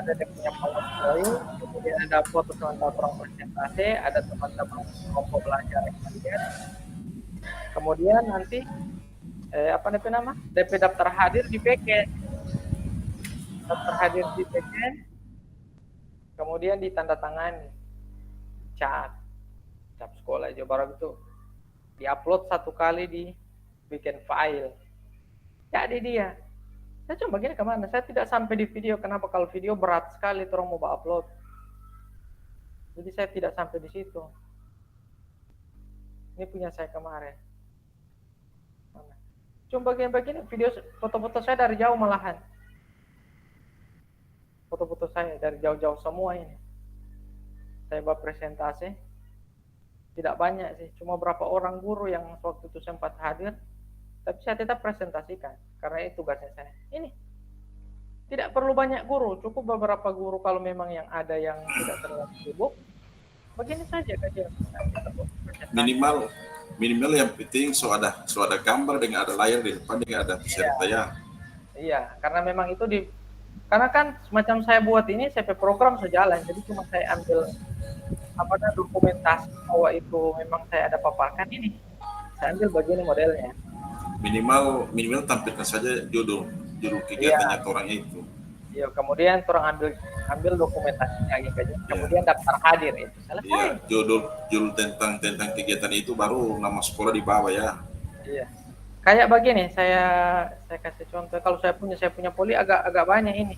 Speaker 1: Ada yang punya PowerPoint, kemudian ada foto teman-teman presentasi, ada teman-teman kelompok belajar yang hadir. Kemudian nanti apa nama? DP daftar hadir di PK. Daftar hadir di PK. Kemudian ditandatangani. Cap sekolah aja baru itu diupload 1 kali di bikin file. Jadi dia. Saya coba gini kemana? Saya tidak sampai di video. Kenapa? Kalau video berat sekali orang mau upload. Jadi saya tidak sampai di situ. Ini punya saya kemarin. Cuma bagian-bagian video foto-foto saya dari jauh malahan. Foto-foto saya dari jauh-jauh semua ini. Saya buat presentasi. Tidak banyak sih, cuma berapa orang guru yang waktu itu sempat hadir. Tapi saya tetap presentasikan, karena itu tugasnya saya. Ini, tidak perlu banyak guru, cukup beberapa guru kalau memang yang ada yang tidak terlalu sibuk. Begini saja kajian.
Speaker 4: Minimal yang penting so ada gambar dengan ada layar di depan dengan ada peserta ya.
Speaker 1: Iya, karena memang itu karena kan semacam saya buat ini CP program sejalan, jadi cuma saya ambil dokumentasi bahwa itu memang saya ada paparkan ini. Saya ambil bagian modelnya.
Speaker 4: Minimal tampilkan saja judul kegiatannya orang itu.
Speaker 1: Iya, kemudian orang ambil dokumentasi lagi kajian. Kemudian daftar hadir itu. Selesai.
Speaker 4: Iya, judul tentang kegiatan itu baru nama sekolah di bawah ya.
Speaker 1: Iya. Kayak begini, saya kasih contoh. Kalau saya punya poli agak banyak ini.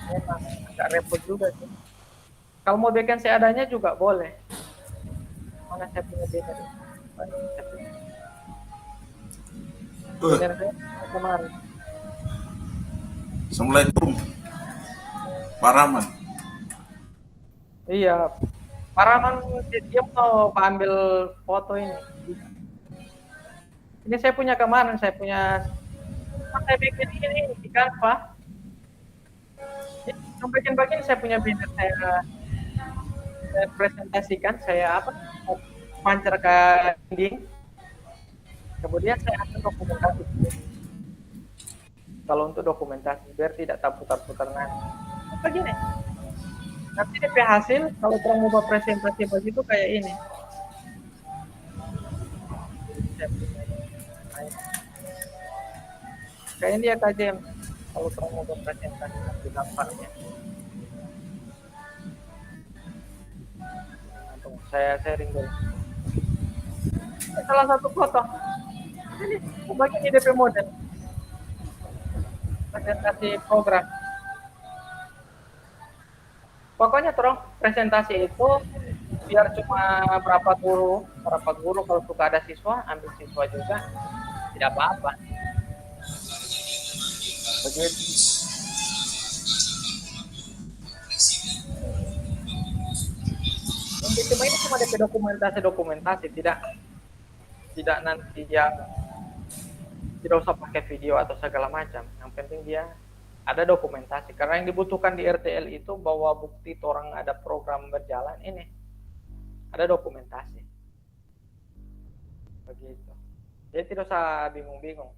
Speaker 1: Memang agak repot juga sih. Kalau mau bikin seadanya juga boleh. Mana saya punya beda deh. Benar saya kemarin.
Speaker 4: Assalamualaikum, Pak Rahman.
Speaker 1: Iya, Pak Rahman dia mau ambil foto ini. Ini saya punya kemarin, saya bikin ini di Canva. Yang bagian-bagian saya punya banner saya presentasikan, saya pancar ke dinding. Kemudian saya akan dokumentasi. Kalau untuk dokumentasi biar tidak putar-putar begini. Nanti DP hasil kalau orang mau buat presentasi begitu kayak ini. Kayaknya dia kajian kalau orang mau buat presentasi nanti dampaknya. Saya sharing dulu. Salah satu foto. Ini bagian DP model. Presentasi program. Pokoknya terus presentasi itu biar cuma berapa guru kalau suka ada siswa ambil siswa juga tidak apa-apa. Begitu. Cuma ini cuma DP dokumentasi tidak nanti dia tidak usah pakai video atau segala macam. Yang penting dia ada dokumentasi. Karena yang dibutuhkan di RTL itu bahwa bukti orang ada program berjalan ini. Ada dokumentasi. Begitu. Jadi tidak usah bingung-bingung.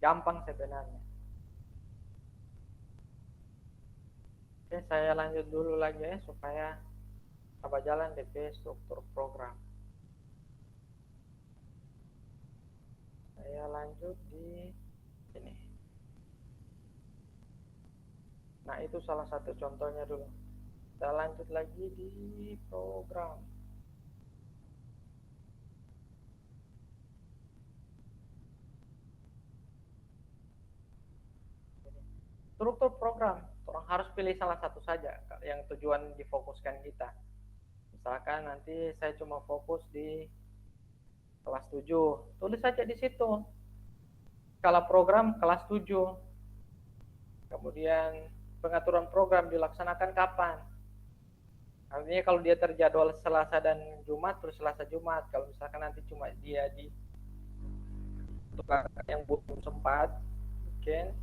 Speaker 1: Gampang sebenarnya. Oke, saya lanjut dulu lagi ya supaya apa jalan DP struktur program. Saya lanjut di sini. Nah, itu salah satu contohnya dulu. Kita lanjut lagi di program. struktur program, orang harus pilih salah satu saja yang tujuan difokuskan kita. Misalkan nanti saya cuma fokus di kelas 7, tulis saja di situ skala program kelas 7. Kemudian pengaturan program dilaksanakan kapan. Artinya kalau dia terjadwal Selasa dan Jumat, terus Selasa Jumat. Kalau misalkan nanti cuma dia di yang belum sempat bikin,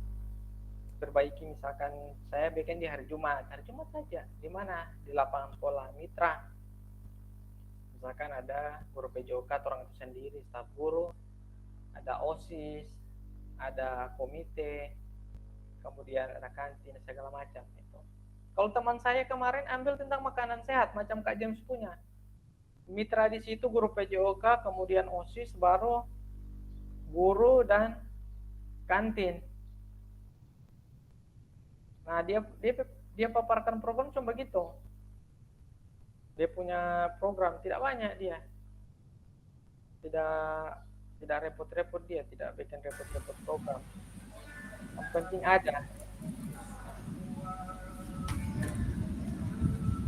Speaker 1: perbaiki, misalkan saya bikin di hari Jumat saja. Di mana? Di lapangan sekolah mitra. Misalkan ada guru PJOK atau orang itu sendiri, staf guru, ada OSIS, ada komite, kemudian ada kantin, segala macam itu. Kalau teman saya kemarin ambil tentang makanan sehat, macam Kak James punya. Mitra di situ guru PJOK, kemudian OSIS, baru guru dan kantin. Nah, dia paparkan program cuma begitu. Dia punya program tidak banyak dia. Tidak repot-repot dia, tidak bikin repot-repot program. Yang penting ada.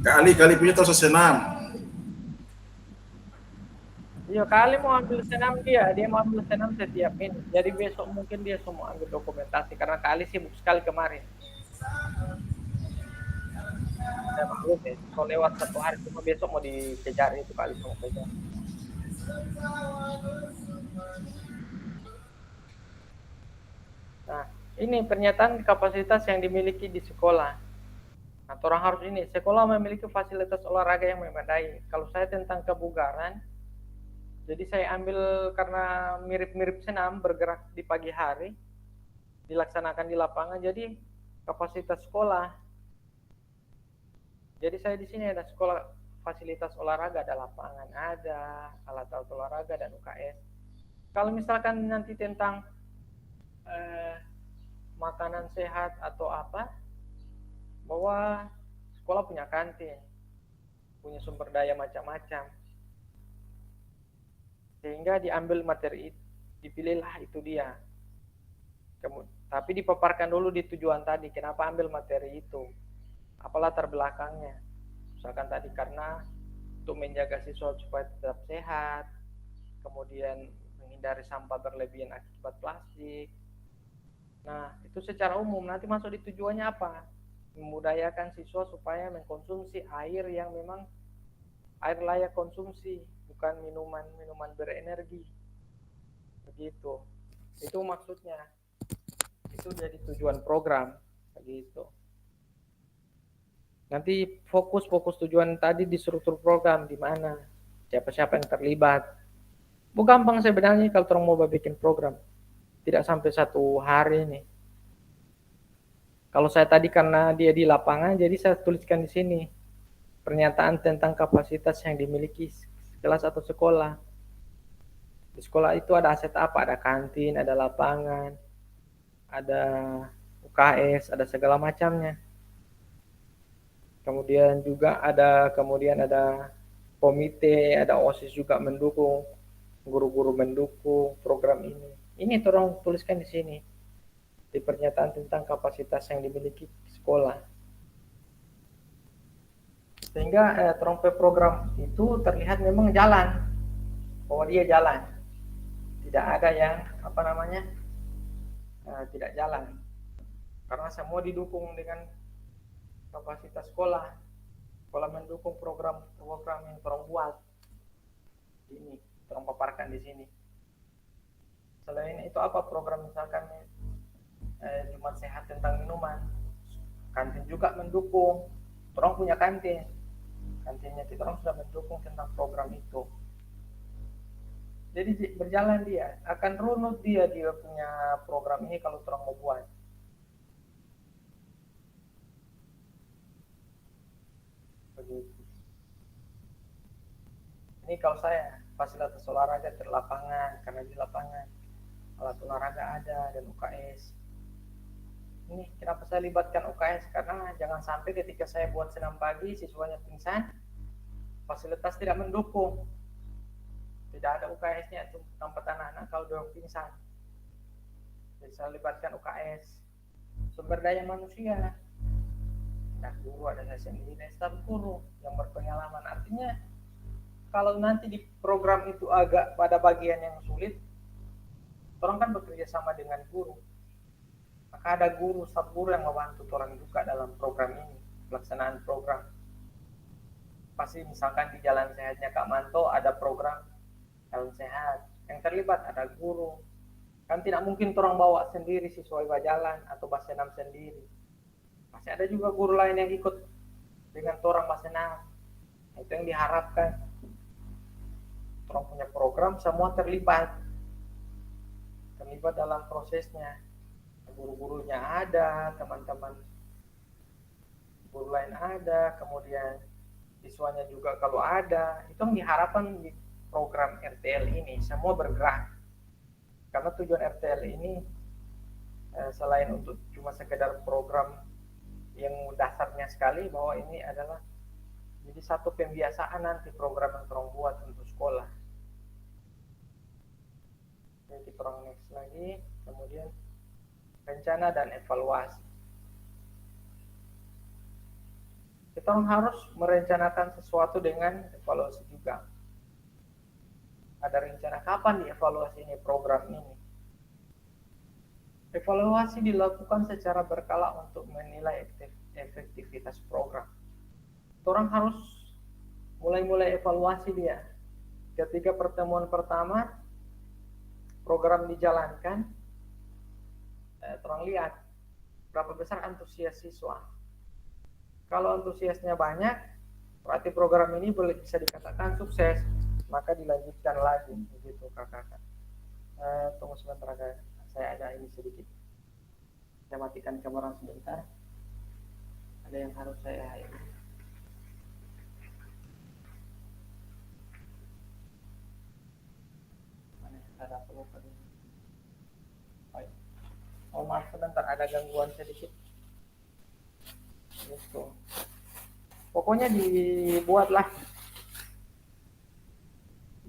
Speaker 4: Kali punya terus senam.
Speaker 1: Iya, kali mau ambil senam dia mau ambil senam setiap ini. Jadi besok mungkin dia semua ambil dokumentasi karena kali sibuk sekali kemarin. Saya maklum ya, kalau lewat 1 hari cuma besok mau dikejar itu kali mau kejar. Nah, ini pernyataan kapasitas yang dimiliki di sekolah. Nah, orang harus ini, sekolah memiliki fasilitas olahraga yang memadai. Kalau saya tentang kebugaran, jadi saya ambil karena mirip-mirip senam, bergerak di pagi hari, dilaksanakan di lapangan, jadi kapasitas sekolah. Jadi saya di sini ada sekolah fasilitas olahraga, ada lapangan, ada alat-alat olahraga dan UKS. Kalau misalkan nanti tentang makanan sehat atau apa, bahwa sekolah punya kantin, punya sumber daya macam-macam, sehingga diambil materi itu, dipilihlah itu dia. Tapi dipaparkan dulu di tujuan tadi, kenapa ambil materi itu, apa latar belakangnya. Misalkan tadi karena untuk menjaga siswa supaya tetap sehat, kemudian menghindari sampah berlebihan akibat plastik. Nah, itu secara umum. Nanti masuk di tujuannya apa? Memudayakan siswa supaya mengkonsumsi air yang memang air layak konsumsi, bukan minuman berenergi. Begitu. Itu maksudnya. Itu jadi tujuan program. Begitu. Nanti fokus tujuan tadi di struktur program, di mana siapa-siapa yang terlibat. Gampang sebenarnya kalau orang mau bikin program. Tidak sampai 1 hari nih. Kalau saya tadi karena dia di lapangan, jadi saya tuliskan di sini pernyataan tentang kapasitas yang dimiliki kelas atau sekolah. Di sekolah itu ada aset apa? Ada kantin, ada lapangan, ada UKS, ada segala macamnya. Kemudian juga ada komite, ada OSIS juga mendukung, guru-guru mendukung program ini. Ini tolong tuliskan di sini. Di pernyataan tentang kapasitas yang dimiliki sekolah. Sehingga trompe program itu terlihat memang jalan, bahwa dia jalan. Tidak ada yang tidak jalan. Karena semua didukung dengan kapasitas sekolah. Sekolah mendukung program yang orang buat. Ini orang paparkan di sini. Selain itu apa program misalkan Jumat Sehat tentang minuman, kantin juga mendukung. Orang punya kantinnya kita orang sudah mendukung tentang program itu. Jadi berjalan dia, akan runut dia punya program ini kalau orang mau buat. Begitu. Ini kalau saya fasilitas olahraga di lapangan, karena di lapangan alat olahraga ada dan UKS. Ini kenapa saya libatkan UKS, karena jangan sampai ketika saya buat senam pagi siswanya pingsan, fasilitas tidak mendukung, tidak ada UKS-nya untuk tempat anak-anak kalau dia pingsan. Jadi saya libatkan UKS sumber daya manusia. Ada guru, ada sendiri, dan staf guru yang berpengalaman. Artinya kalau nanti di program itu agak pada bagian yang sulit, orang kan bekerja sama dengan guru. Maka ada guru, staf guru yang membantu orang juga dalam program ini, pelaksanaan program. Pasti misalkan di Jalan Sehatnya Kak Manto ada program Jalan Sehat, yang terlibat ada guru. Kan tidak mungkin orang bawa sendiri siswa jalan atau Basenam sendiri. Pasti ada juga guru lain yang ikut dengan orang Basenam. Itu yang diharapkan. Orang punya program semua terlibat dalam prosesnya. Guru-gurunya ada, teman-teman guru lain ada, kemudian siswanya juga kalau ada. Itu yang diharapkan di program RTL ini, semua bergerak. Karena tujuan RTL ini selain untuk cuma sekedar program yang dasarnya sekali, bahwa ini adalah jadi satu pembiasaan nanti program yang orang buat untuk sekolah. Jadi kita orang next lagi, kemudian rencana dan evaluasi. Kita harus merencanakan sesuatu dengan evaluasi juga. Ada rencana kapan dievaluasi ini program ini. Evaluasi dilakukan secara berkala untuk menilai efektivitas program. Orang harus mulai evaluasi dia. Ketika pertemuan pertama program dijalankan, orang lihat berapa besar antusias siswa. Kalau antusiasnya banyak, berarti program ini boleh bisa dikatakan sukses, maka dilanjutkan lagi, begitu kakak-kakak. Tunggu sebentar, saya ada ini sedikit. Saya matikan kamera sebentar. Ada yang harus saya ini. Mana ada perlu tadi? Oh maaf sebentar, ada gangguan sedikit. Gitu. Pokoknya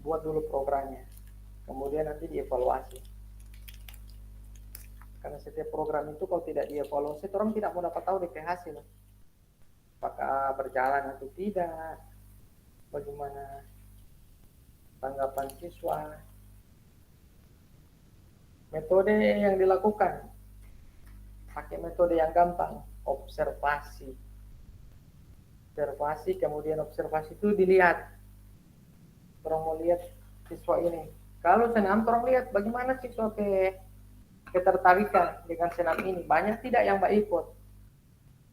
Speaker 1: buat dulu programnya, kemudian nanti dievaluasi. Karena setiap program itu kalau tidak dievaluasi, orang tidak mau dapat tahu DP hasil, apakah berjalan atau tidak, bagaimana tanggapan siswa. Metode yang dilakukan, pakai metode yang gampang, observasi, kemudian observasi itu dilihat. Orang mau lihat siswa ini. Kalau senam, orang lihat bagaimana siswa ketertarikan dengan senam ini. Banyak tidak yang ikut.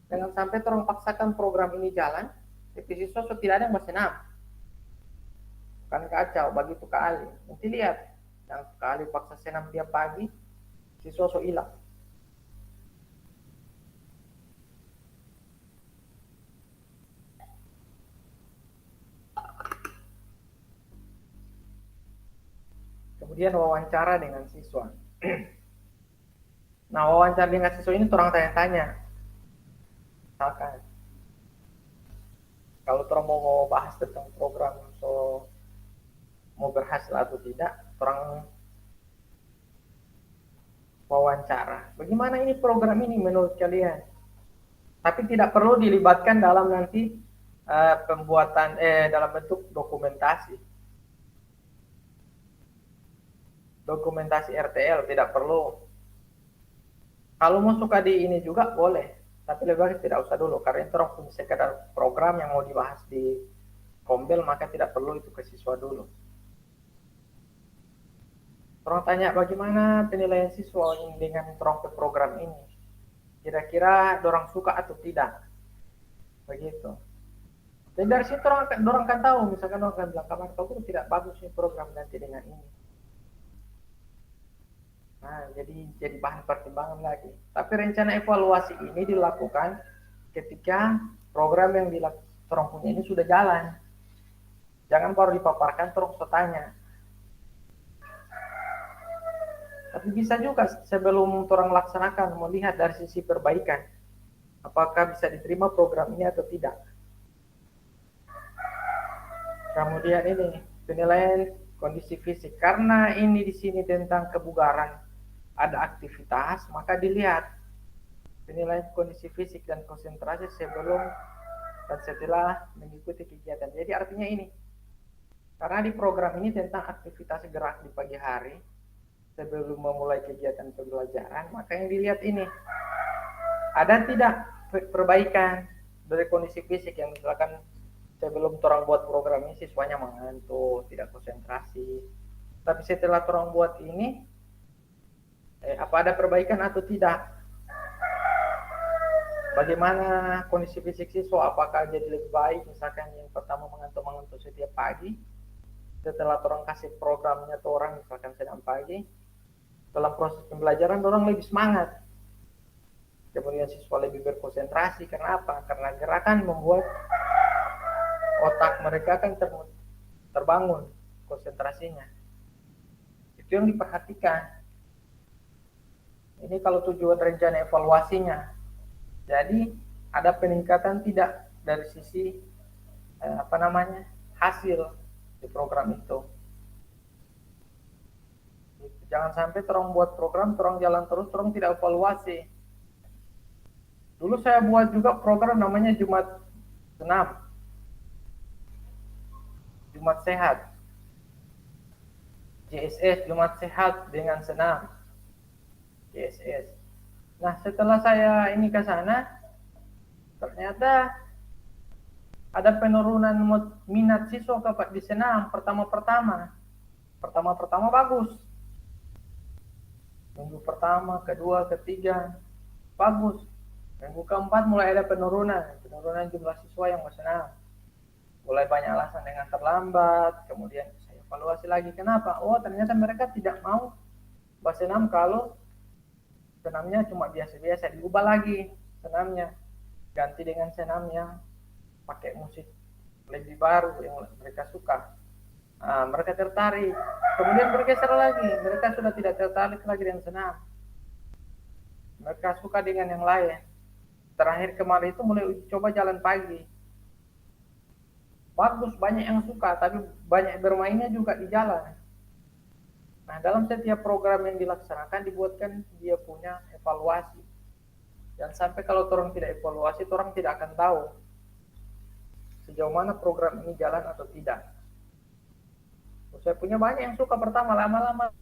Speaker 1: Jangan sampai orang paksakan program ini jalan, tapi siswa tidak ada yang bersenam. Kan kacau, begitu kali. Nanti lihat, yang kali paksa senam tiap pagi, siswa hilang. Kemudian wawancara dengan siswa. Nah, wawancara dengan siswa ini orang tanya-tanya. Misalkan, kalau orang mau bahas tentang program, mau berhasil atau tidak, orang wawancara. Bagaimana ini program ini menurut kalian? Tapi tidak perlu dilibatkan dalam nanti pembuatan dalam bentuk dokumentasi RTL, tidak perlu. Kalau mau suka di ini juga boleh, tapi lebih baik tidak usah dulu, karena itu orang punya sekedar program yang mau dibahas di Kombel, maka tidak perlu itu ke siswa dulu. Orang tanya bagaimana penilaian siswa ini dengan program ini, kira-kira orang suka atau tidak, begitu. Dan dari situ orang kan tahu, misalkan orang kan bilang kapan kau tidak bagus nih program nanti dengan ini. Nah, jadi bahan pertimbangan lagi. Tapi rencana evaluasi ini dilakukan ketika program yang orang punya ini sudah jalan. Jangan baru dipaparkan terus tanya. Tapi bisa juga sebelum orang laksanakan melihat dari sisi perbaikan, apakah bisa diterima program ini atau tidak. Kemudian ini penilaian kondisi fisik, karena ini di sini tentang kebugaran, ada aktivitas, maka dilihat penilaian kondisi fisik dan konsentrasi sebelum dan setelah mengikuti kegiatan. Jadi artinya ini, karena di program ini tentang aktivitas gerak di pagi hari sebelum memulai kegiatan pembelajaran, maka yang dilihat ini, ada tidak perbaikan dari kondisi fisik yang misalkan sebelum orang buat program ini siswanya mengantuk, tidak konsentrasi. Tapi setelah orang buat ini, apa ada perbaikan atau tidak? Bagaimana kondisi fisik siswa? Apakah jadi lebih baik? Misalkan yang pertama mengantuk setiap pagi, setelah orang kasih programnya orang misalkan sedang pagi, dalam proses pembelajaran orang lebih semangat. Kemudian siswa lebih berkonsentrasi. Karena apa? Karena gerakan membuat otak mereka kan terbangun konsentrasinya. Itu yang diperhatikan. Ini kalau tujuan rencana evaluasinya. Jadi ada peningkatan tidak dari sisi hasil di program itu. Jangan sampai terong buat program, terong jalan terus, terong tidak evaluasi. Dulu saya buat juga program namanya Jumat Senam, Jumat Sehat, JSS, Jumat Sehat dengan Senam, JSS. Nah, setelah saya ini ke sana, ternyata ada penurunan minat siswa di senam pertama-pertama bagus. Minggu pertama, kedua, ketiga, bagus. Minggu keempat mulai ada penurunan jumlah siswa yang bersenam. Mulai banyak alasan dengan terlambat, kemudian saya evaluasi lagi. Kenapa? Oh, ternyata mereka tidak mau bersenam kalau senamnya cuma biasa-biasa, diubah lagi senamnya, ganti dengan senamnya pakai musik lebih baru yang mereka suka. Mereka tertarik, kemudian bergeser lagi, mereka sudah tidak tertarik lagi dengan senam, mereka suka dengan yang lain. Terakhir kemarin itu mulai uji coba jalan pagi, bagus, banyak yang suka, tapi banyak bermainnya juga di jalan. Nah, dalam setiap program yang dilaksanakan dibuatkan dia punya evaluasi. Dan sampai kalau orang tidak evaluasi, orang tidak akan tahu sejauh mana program ini jalan atau tidak. Saya punya banyak yang suka pertama, lama-lama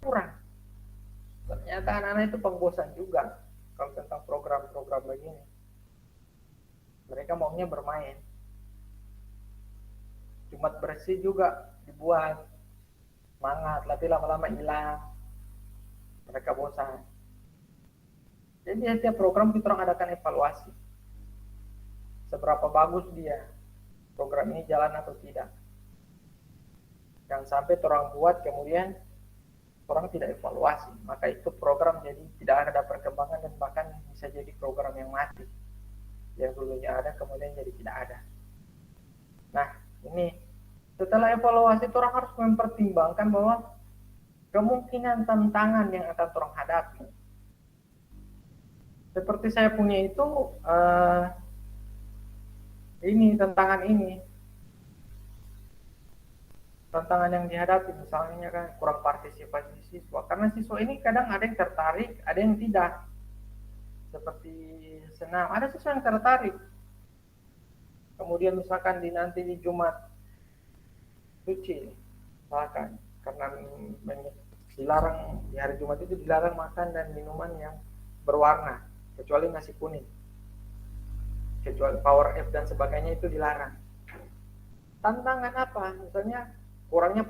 Speaker 1: kurang. Ternyata anak-anak itu pengbosan juga kalau tentang program-program begini. Mereka maunya bermain. Jumat bersih juga dibuat semangat, tapi lama-lama hilang, mereka bosan. Jadi setiap program kita orang adakan evaluasi, seberapa bagus dia, program ini jalan atau tidak. Jangan sampai orang buat kemudian orang tidak evaluasi, maka itu program jadi tidak ada perkembangan dan bahkan bisa jadi program yang mati, yang dulunya ada kemudian jadi tidak ada. Nah, ini setelah evaluasi, orang harus mempertimbangkan bahwa kemungkinan tantangan yang akan orang hadapi. Seperti saya punya itu, tantangan yang dihadapi, misalnya kan kurang partisipasi siswa. Karena siswa ini kadang ada yang tertarik, ada yang tidak. Seperti senam, ada siswa yang tertarik. Kemudian misalkan nanti di Jumat suci, misalkan karena dilarang di hari Jumat itu dilarang makan dan minuman yang berwarna kecuali nasi kuning, kecuali Power F dan sebagainya itu dilarang. Tantangan apa? Misalnya kurangnya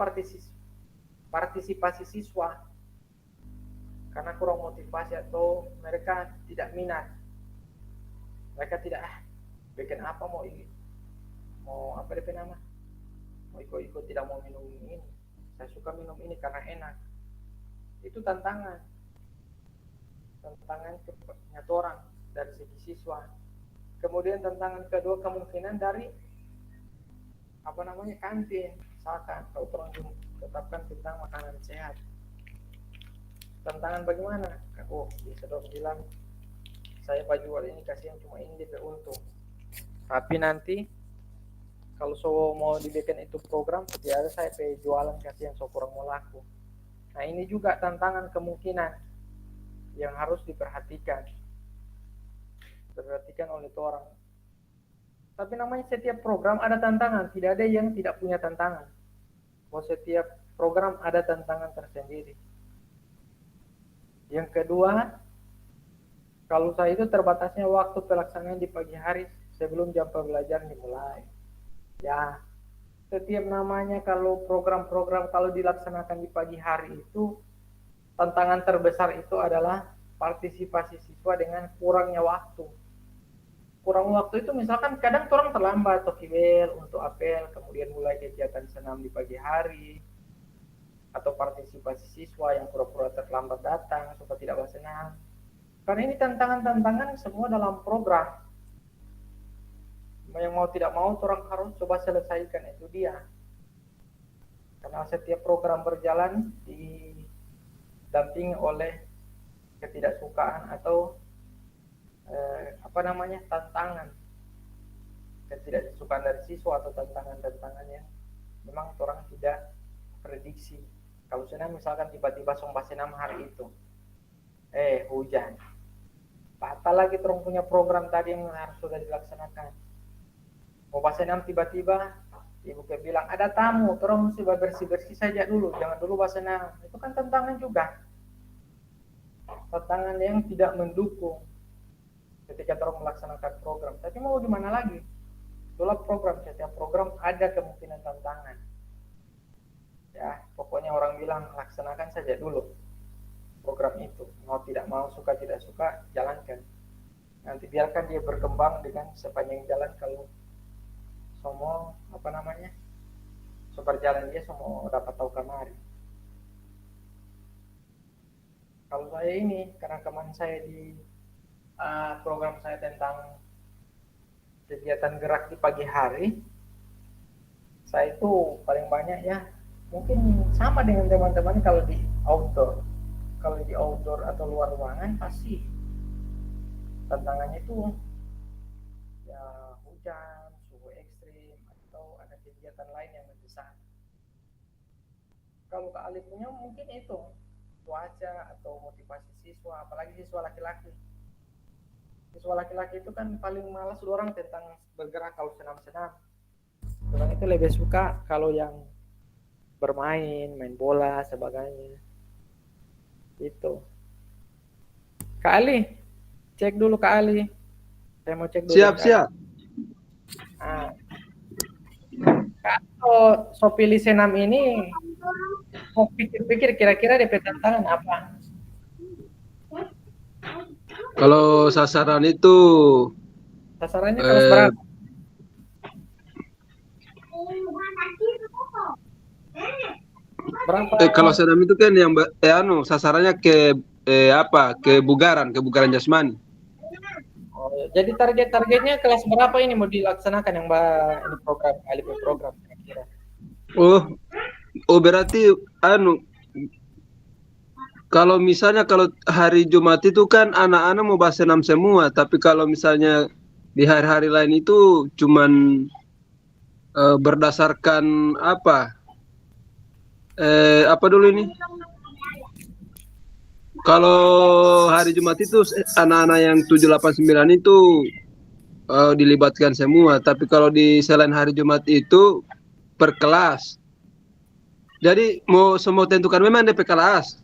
Speaker 1: partisipasi siswa karena kurang motivasi atau mereka tidak minat, mereka tidak bikin apa mau apa DP nama, mau ikut tidak mau minum ini, saya suka minum ini karena enak. Itu tantangan nyata orang dari segi siswa. Kemudian tantangan kedua kemungkinan dari kantin, misalkan kalau orang tetapkan tentang makanan sehat. Tantangan bagaimana? Bisa dong bilang saya Pak jual ini kasih yang cuma ini DP untung, tapi nanti kalau mau dibikin itu program, tidak ada saya jualan kasih yang kurang mau laku. Nah, ini juga tantangan kemungkinan yang harus diperhatikan. diperhatikan oleh orang. Tapi namanya setiap program ada tantangan, tidak ada yang tidak punya tantangan. Bahwa setiap program ada tantangan tersendiri. Yang kedua, kalau saya itu terbatasnya waktu pelaksanaan di pagi hari sebelum jam pembelajaran dimulai. Ya, setiap namanya kalau program-program kalau dilaksanakan di pagi hari itu, tantangan terbesar itu adalah partisipasi siswa dengan kurangnya waktu. Kurang waktu itu misalkan kadang orang terlambat atau kibel untuk apel, kemudian mulai kegiatan senam di pagi hari, atau partisipasi siswa yang pura-pura terlambat datang supaya tidak bersenam. Karena ini tantangan-tantangan semua dalam program. Yang mau tidak mau orang harus coba selesaikan, itu dia. Karena setiap program berjalan didampingi oleh ketidaksukaan atau tantangan, ketidaksukaan dari siswa atau tantangan-tantangan yang memang orang tidak prediksi. Kalau senam misalkan tiba-tiba sombah senam hari itu hujan, batal lagi orang punya program tadi yang harus sudah dilaksanakan. Mau senam tiba-tiba ibu bilang ada tamu, orang mesti bersih-bersih saja dulu, jangan dulu senam. Itu kan tantangan juga, tantangan yang tidak mendukung ketika orang melaksanakan program. Tapi mau gimana lagi? Itulah program, setiap program ada kemungkinan tantangan. Ya, pokoknya orang bilang laksanakan saja dulu program itu. Mau tidak mau, suka tidak suka, jalankan. Nanti biarkan dia berkembang dengan sepanjang jalan. Kalau semua seberjalan dia semua dapat tahu kamari. Kalau saya ini, karena kemarin saya di program saya tentang kegiatan gerak di pagi hari, saya itu paling banyak ya mungkin sama dengan teman-teman kalau di outdoor atau luar ruangan pasti tantangannya itu ya hujan, suhu ekstrim, atau ada kegiatan lain yang mendesak. Kalau keahliannya mungkin itu cuaca atau motivasi siswa, apalagi siswa laki-laki. Siswa laki-laki itu kan paling malas orang tentang bergerak kalau senam-senam. Orang itu lebih suka kalau yang bermain, main bola, sebagainya. Itu. Kak Ali, cek dulu Kak Ali. Saya mau cek dulu.
Speaker 2: Siap.
Speaker 1: Kalau so pilih senam ini, mau pikir-pikir kira-kira DP tantangan apa?
Speaker 2: Kalau sasarannya
Speaker 1: kelas berapa?
Speaker 2: Kalau senam itu kan yang sasarannya ke kebugaran jasmani.
Speaker 1: Oh, jadi targetnya kelas berapa ini mau dilaksanakan yang ini program kira-kira?
Speaker 2: Oh berarti kalau misalnya kalau hari Jumat itu kan anak-anak mau bahas senam semua, tapi kalau misalnya di hari-hari lain itu cuman berdasarkan apa dulu ini? Kalau hari Jumat itu anak-anak yang 7, 8, 9 itu dilibatkan semua, tapi kalau di selain hari Jumat itu per kelas. Jadi mau semua tentukan memang DP kelas.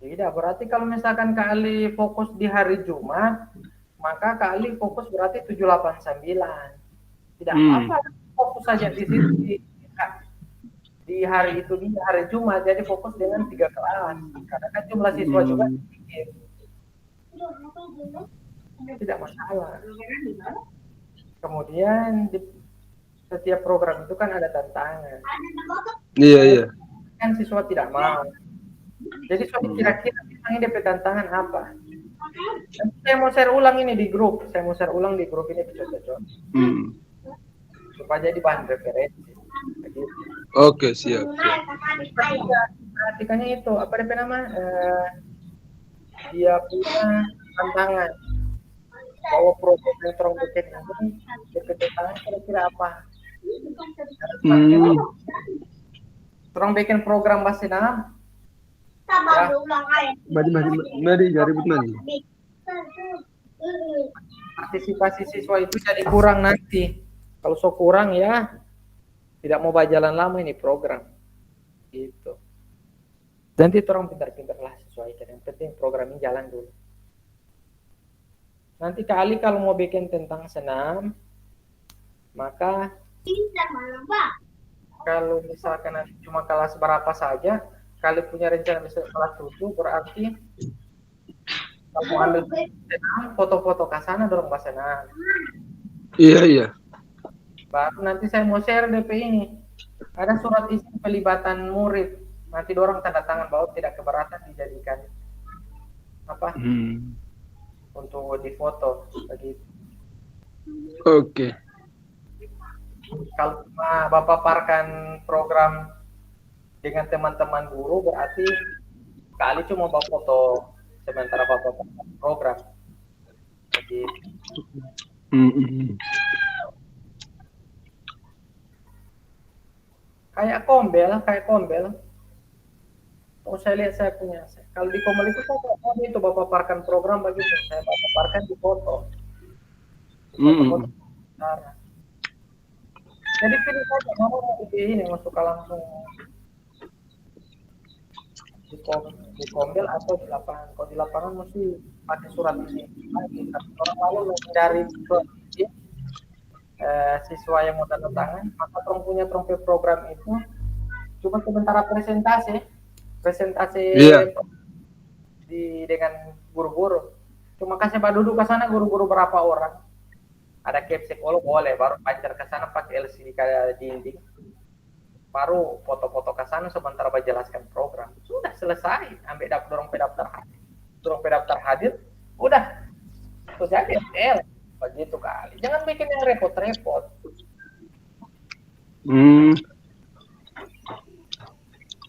Speaker 1: Tidak, berarti kalau misalkan Kak Ali fokus di hari Jumat, maka Kak Ali fokus berarti 7, 8, 9. Tidak apa-apa, fokus saja di situ di hari itu, di hari Jumat, jadi fokus dengan 3 kelas. Karena kan jumlah siswa juga sedikit. Tidak masalah. Kemudian di setiap program itu kan ada tantangan.
Speaker 2: Iya.
Speaker 1: Kan siswa tidak mau. Jadi kira-kira ini DP tantangan apa? Saya mau share ulang ini di grup. Saya mau share ulang di grup ini cocok-cocok. Supaya jadi bahan referensi.
Speaker 2: Oke, siap.
Speaker 1: Perhatikannya itu apa DP nama? Dia punya tantangan. Bahwa program yang terong bikin ini berkejutan kira-kira apa? Terong bikin program bahasa senam. Ya.
Speaker 2: Mari ribut mari.
Speaker 1: partisipasi siswa itu jadi kurang nanti. Kalau so kurang ya tidak mau berjalan lama ini program. Gitu. Nanti orang pintar-pintar lah sesuaikan. Yang penting program ini jalan dulu. Nanti kali kalau mau bikin tentang senam, maka kalau misalkan nanti cuma kelas berapa saja, kali punya rencana bisa kelas 7, berarti kalau mau ambil senam, foto-foto ke sana dorong ke senam.
Speaker 2: Iya, iya.
Speaker 1: Baru nanti saya mau share DP ini. Ada surat izin pelibatan murid. Nanti dorong tanda tangan bahwa tidak keberatan dijadikan apa untuk difoto begitu.
Speaker 2: Oke.
Speaker 1: Kalau cuma Bapak parkan program dengan teman-teman guru berarti kali cuma bawa foto sementara Bapak parkan program. Begitu. Kayak kombel. Oh, saya lihat saya punya. Kalau di kombel itu saya itu Bapak parkan program begitu. Saya Bapak parkan di foto. Foto-foto. Jadi pilih saja mau ini masuk langsung di kombel atau di lapangan. Kalau di lapangan mesti pakai surat izin. Orang lalu dari siswa yang mau tanda tangan, maka punya program itu cuma sementara presentasi dengan guru-guru. Cuma kasih duduk ke sana guru-guru berapa orang. Ada cap psikolog boleh, baru pancar ke sana pakai LCD kayak dinding. Baru foto-foto ke sana sementara menjelaskan program. Sudah selesai, ambil dorong pedaftar hadir, udah. Terus jadi RTL begitu kali. Jangan bikin yang repot-repot.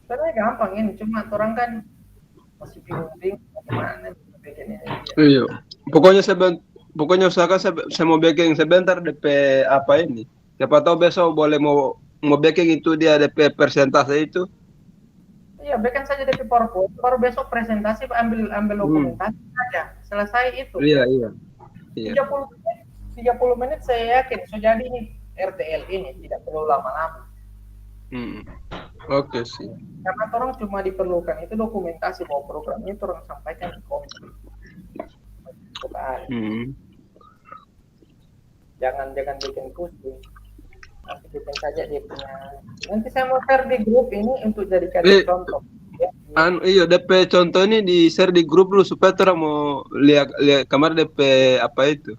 Speaker 1: Sebenarnya gampang ini, cuma orang kan masih bingung bagaimana bikinnya.
Speaker 2: Iya. Pokoknya usahakan saya mau backing sebentar DP apa ini. Siapa tahu besok boleh mau backing itu dia DP persentase itu.
Speaker 1: Iya, backing saja DP PowerPoint, baru besok presentasi ambil dokumentasi saja. Selesai itu.
Speaker 2: Iya.
Speaker 1: 30 menit saya yakin sudah jadi ini RTL ini tidak perlu lama-lama.
Speaker 2: Oke sih.
Speaker 1: Karena orang cuma diperlukan itu dokumentasi bahwa program itu orang sampaikan di komputer. Jangan bikin pusing. Nanti bikin saja dia punya. Nanti saya mau share di grup ini untuk jadikan contoh. Ya.
Speaker 2: Iya DP contoh ini di share di grup dulu supaya orang mau lihat kamar DP apa itu.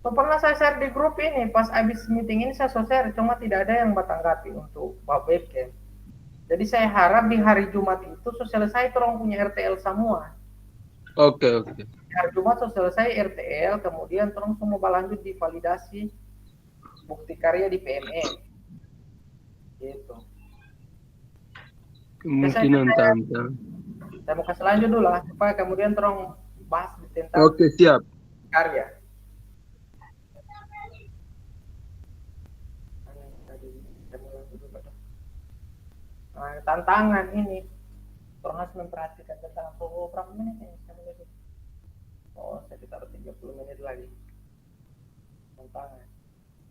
Speaker 1: So, pernah saya share di grup ini, pas habis meeting ini saya share, cuma tidak ada yang bertanggapi untuk webcam. Jadi saya harap di hari Jumat itu selesai orang punya RTL semua.
Speaker 2: Oke.
Speaker 1: Di hari Jumat selesai RTL, kemudian orang semua berlanjut di validasi bukti karya di PME. Gitu.
Speaker 2: Kemungkinan tantang.
Speaker 1: Saya mau kasih lanjut dulu lah, supaya kemudian orang bahas tentang
Speaker 2: Oke, siap.
Speaker 1: Karya. Nah, tantangan ini orang harus memperhatikan tentang berapa menit ini sekitar 30 menit lagi tantangan.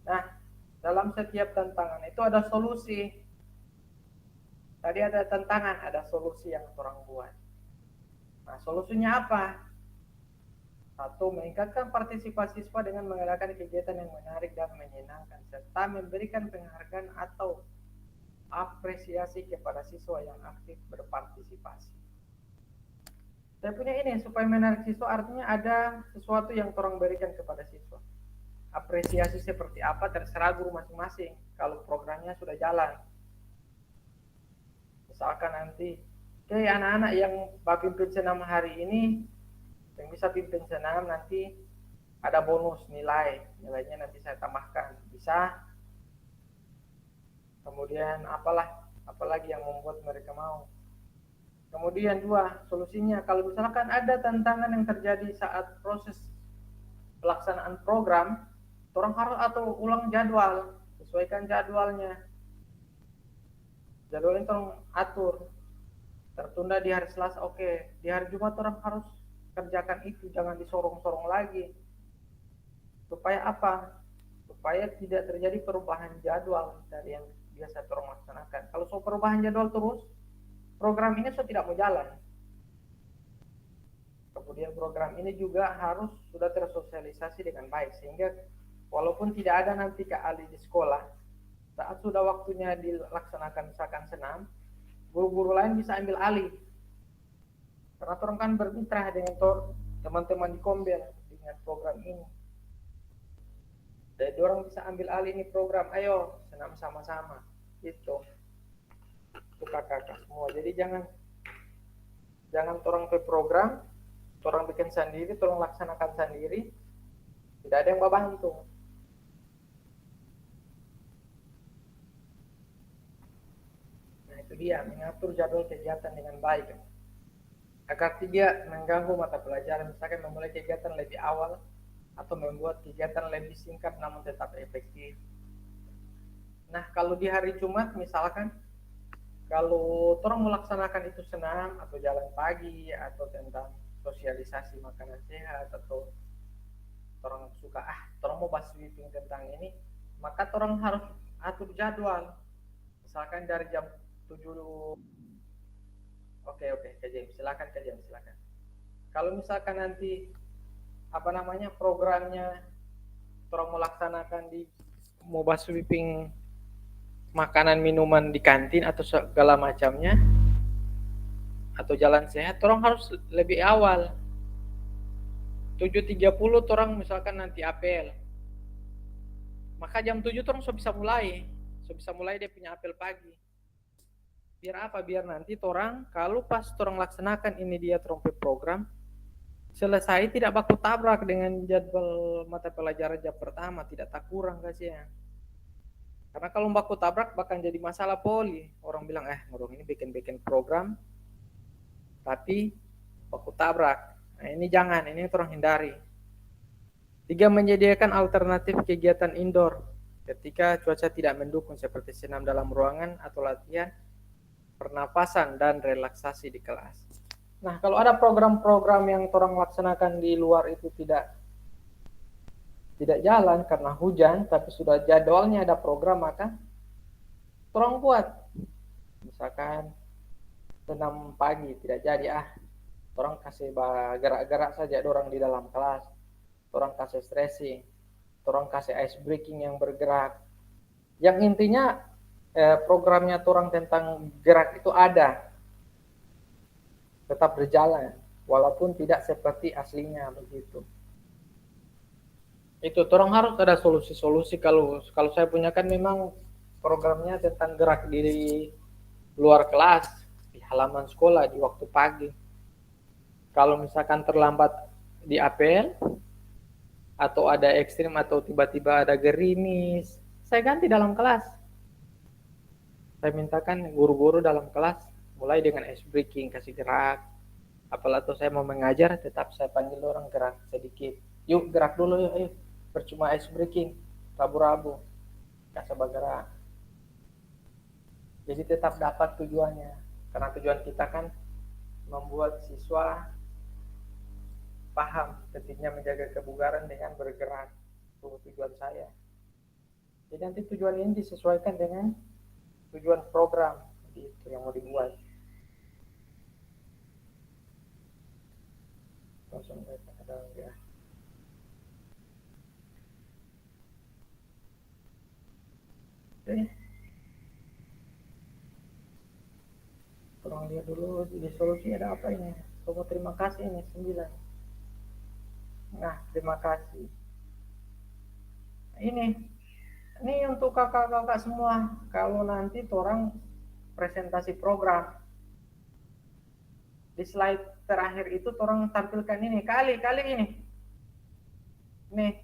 Speaker 1: Nah, dalam setiap tantangan itu ada solusi. Tadi ada tantangan, ada solusi yang orang buat. Nah, solusinya apa? Satu, meningkatkan partisipasi siswa dengan mengadakan kegiatan yang menarik dan menyenangkan, serta memberikan penghargaan atau apresiasi kepada siswa yang aktif berpartisipasi. Saya punya ini, supaya menarik siswa artinya ada sesuatu yang orang berikan kepada siswa. Apresiasi seperti apa terserah guru masing-masing kalau programnya sudah jalan. Misalkan nanti, anak-anak yang pimpin senam hari ini, yang bisa pimpin senam nanti ada bonus nilainya nanti saya tambahkan, bisa. Kemudian apalagi yang membuat mereka mau. Kemudian dua, solusinya kalau misalkan ada tantangan yang terjadi saat proses pelaksanaan program, orang harus ulang jadwal, sesuaikan jadwalnya. Jadwalnya orang atur. Tertunda di hari Selasa, oke. Di hari Jumat orang harus kerjakan itu, jangan disorong-sorong lagi. Supaya apa? Supaya tidak terjadi perubahan jadwal dari yang biasa orang laksanakan. Kalau so perubahan jadwal terus, program ini so tidak mau jalan. Kemudian program ini juga harus sudah tersosialisasi dengan baik, sehingga walaupun tidak ada nanti Kak Ali di sekolah, saat sudah waktunya dilaksanakan misalkan senam, guru-guru lain bisa ambil alih. Karena orang kan bermitra dengan teman-teman di Kombel dengan program ini. Jadi orang bisa ambil alih ini program, ayo senam sama-sama. Itu kakak-kakak semua. Jadi jangan orang ke program, orang bikin sendiri, orang laksanakan sendiri. Tidak ada yang membantu. Nah itu dia, mengatur jadwal kegiatan dengan baik. Agar tidak mengganggu mata pelajaran, misalkan memulai kegiatan lebih awal atau membuat kegiatan lebih singkat namun tetap efektif. Nah kalau di hari Jumat misalkan, kalau orang melaksanakan itu senam atau jalan pagi atau tentang sosialisasi makanan sehat, atau orang suka orang mau bahas sweeping tentang ini, maka orang harus atur jadwal. Misalkan dari jam 7. Oke, Kak James, silakan. Kalau misalkan nanti programnya orang melaksanakan di mau bahas sweeping makanan minuman di kantin atau segala macamnya atau jalan sehat, orang harus lebih awal. 7.30 orang misalkan nanti apel, maka jam 7 orang bisa mulai dia punya apel pagi. Biar apa? Biar nanti orang kalau pas orang laksanakan ini dia trompe program selesai tidak baku tabrak dengan jadwal mata pelajaran jam pertama, tidak tak kurang kasihan. Karena kalau baku tabrak bakal jadi masalah poli. Orang bilang ngurung ini bikin program tapi baku tabrak. Nah ini jangan, ini orang hindari. 3, menyediakan alternatif kegiatan indoor ketika cuaca tidak mendukung seperti senam dalam ruangan atau latihan pernapasan dan relaksasi di kelas. Nah, kalau ada program-program yang orang laksanakan di luar itu tidak jalan karena hujan, tapi sudah jadwalnya ada program, maka orang buat. Misalkan senam pagi tidak jadi, orang kasih gerak-gerak saja orang di dalam kelas, orang kasih stretching, orang kasih ice breaking yang bergerak. Yang intinya programnya orang tentang gerak itu ada, tetap berjalan walaupun tidak seperti aslinya begitu. Itu orang harus ada solusi-solusi. Kalau saya punya kan memang programnya tentang gerak di luar kelas, di halaman sekolah di waktu pagi. Kalau misalkan terlambat di apel atau ada ekstrim atau tiba-tiba ada gerimis, saya ganti dalam kelas. Saya mintakan guru-guru dalam kelas mulai dengan ice breaking, kasih gerak. Apalagi saya mau mengajar, tetap saya panggil orang gerak sedikit. Yuk gerak dulu, yuk. Percuma ice breaking, rabu-rabu, kasih bergerak. Jadi tetap dapat tujuannya. Karena tujuan kita kan membuat siswa paham pentingnya menjaga kebugaran dengan bergerak. Itu tujuan saya. Jadi nanti tujuan ini disesuaikan dengan tujuan program itu yang mau dibuat. Langsung ada ya. Oke. Tolong lihat dulu di solusi ada apa ini. Tunggu, terima kasih ini 9. Nah, terima kasih. Ini untuk kakak-kakak semua. Kalau nanti orang presentasi program, di slide terakhir itu orang tampilkan ini kali ini. Nih,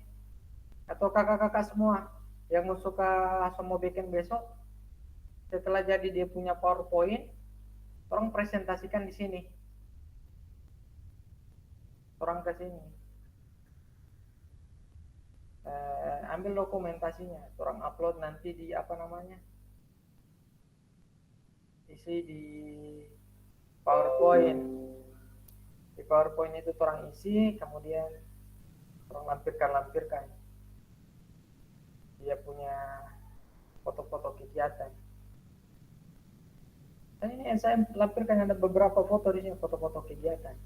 Speaker 1: atau kakak-kakak semua yang suka semua bikin besok, setelah jadi dia punya PowerPoint, orang presentasikan di sini. Orang ke sini. Ambil dokumentasinya, orang upload nanti di isi di PowerPoint. Di PowerPoint itu orang isi, kemudian orang lampirkan dia punya foto-foto kegiatan. Dan ini yang saya lampirkan ada beberapa foto di sini, foto-foto kegiatan.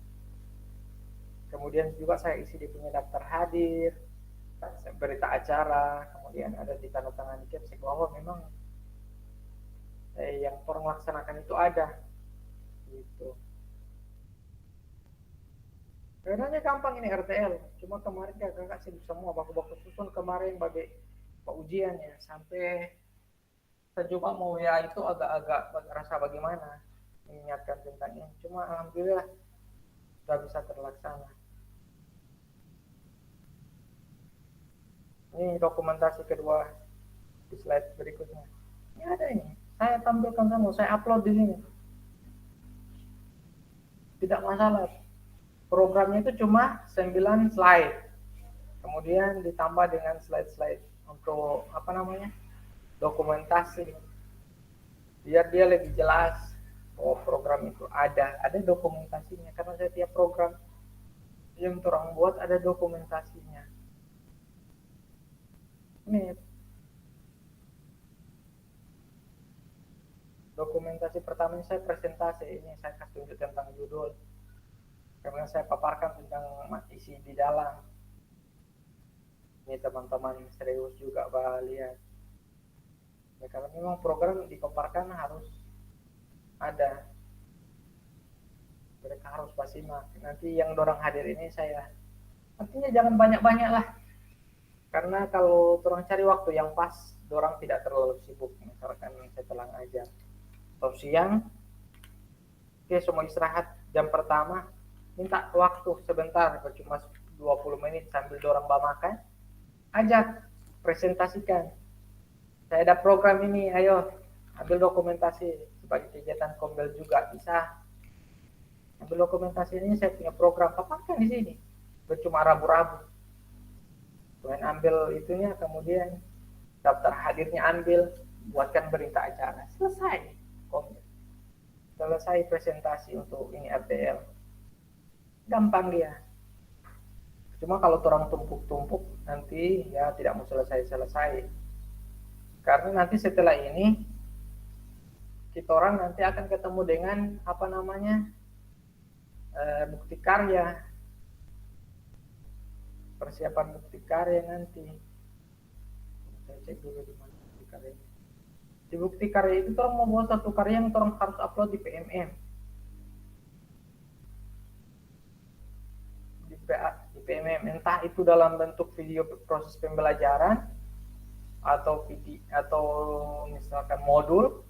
Speaker 1: Kemudian juga saya isi dia punya daftar hadir, berita acara, kemudian ada ditandatangani caption bahwa memang yang orang laksanakan itu ada, gitu. Sebenarnya gampang ini RTL, cuma kemarin kakak sibuk semua, baku-baku susun kemarin bagi ujiannya, sampai saya coba mau ya itu agak-agak rasa bagaimana mengingatkan tentang ini, cuma alhamdulillah sudah bisa terlaksana. Ini dokumentasi kedua di slide berikutnya. Ini ada ini, saya tampilkan semua, saya upload di sini. Tidak masalah. Programnya itu cuma 9 slide. Kemudian ditambah dengan slide-slide untuk apa namanya? Dokumentasi. Biar dia lebih jelas bahwa program itu ada dokumentasinya, karena setiap program yang orang buat ada dokumentasinya. Ini dokumentasi pertama ini saya presentasi, ini saya kasih tunjuk tentang judul, karena saya paparkan tentang isi di dalam. Ini teman-teman serius juga bakal lihat. Ya, karena memang program dipaparkan harus ada, mereka harus simak. Nanti yang dorang hadir ini saya, artinya jangan banyak-banyak lah, karena kalau dorang cari waktu yang pas, dorang tidak terlalu sibuk, misalkan setelah ngajar atau siang, oke semua istirahat jam pertama, minta waktu sebentar, cuma 20 menit sambil dorang makan, ajak presentasikan, saya ada program ini, ayo ambil dokumentasi sebagai kegiatan Kombel juga bisa. Ambil dokumentasi ini, saya punya program, paparkan di sini, cuma rabu-rabu. Kemudian ambil itunya, kemudian daftar hadirnya ambil, buatkan berita acara, selesai Kombel. Selesai presentasi untuk ini RTL. Gampang dia. Cuma kalau orang tumpuk-tumpuk nanti ya tidak mau selesai-selesai. Karena nanti setelah ini kita orang nanti akan ketemu dengan apa namanya bukti karya, persiapan bukti karya nanti. Saya cek dulu di mana bukti karyanya. Di bukti karya itu orang mau buat satu karya yang orang harus upload di PMM. Di PMM, entah itu dalam bentuk video proses pembelajaran atau video atau misalkan modul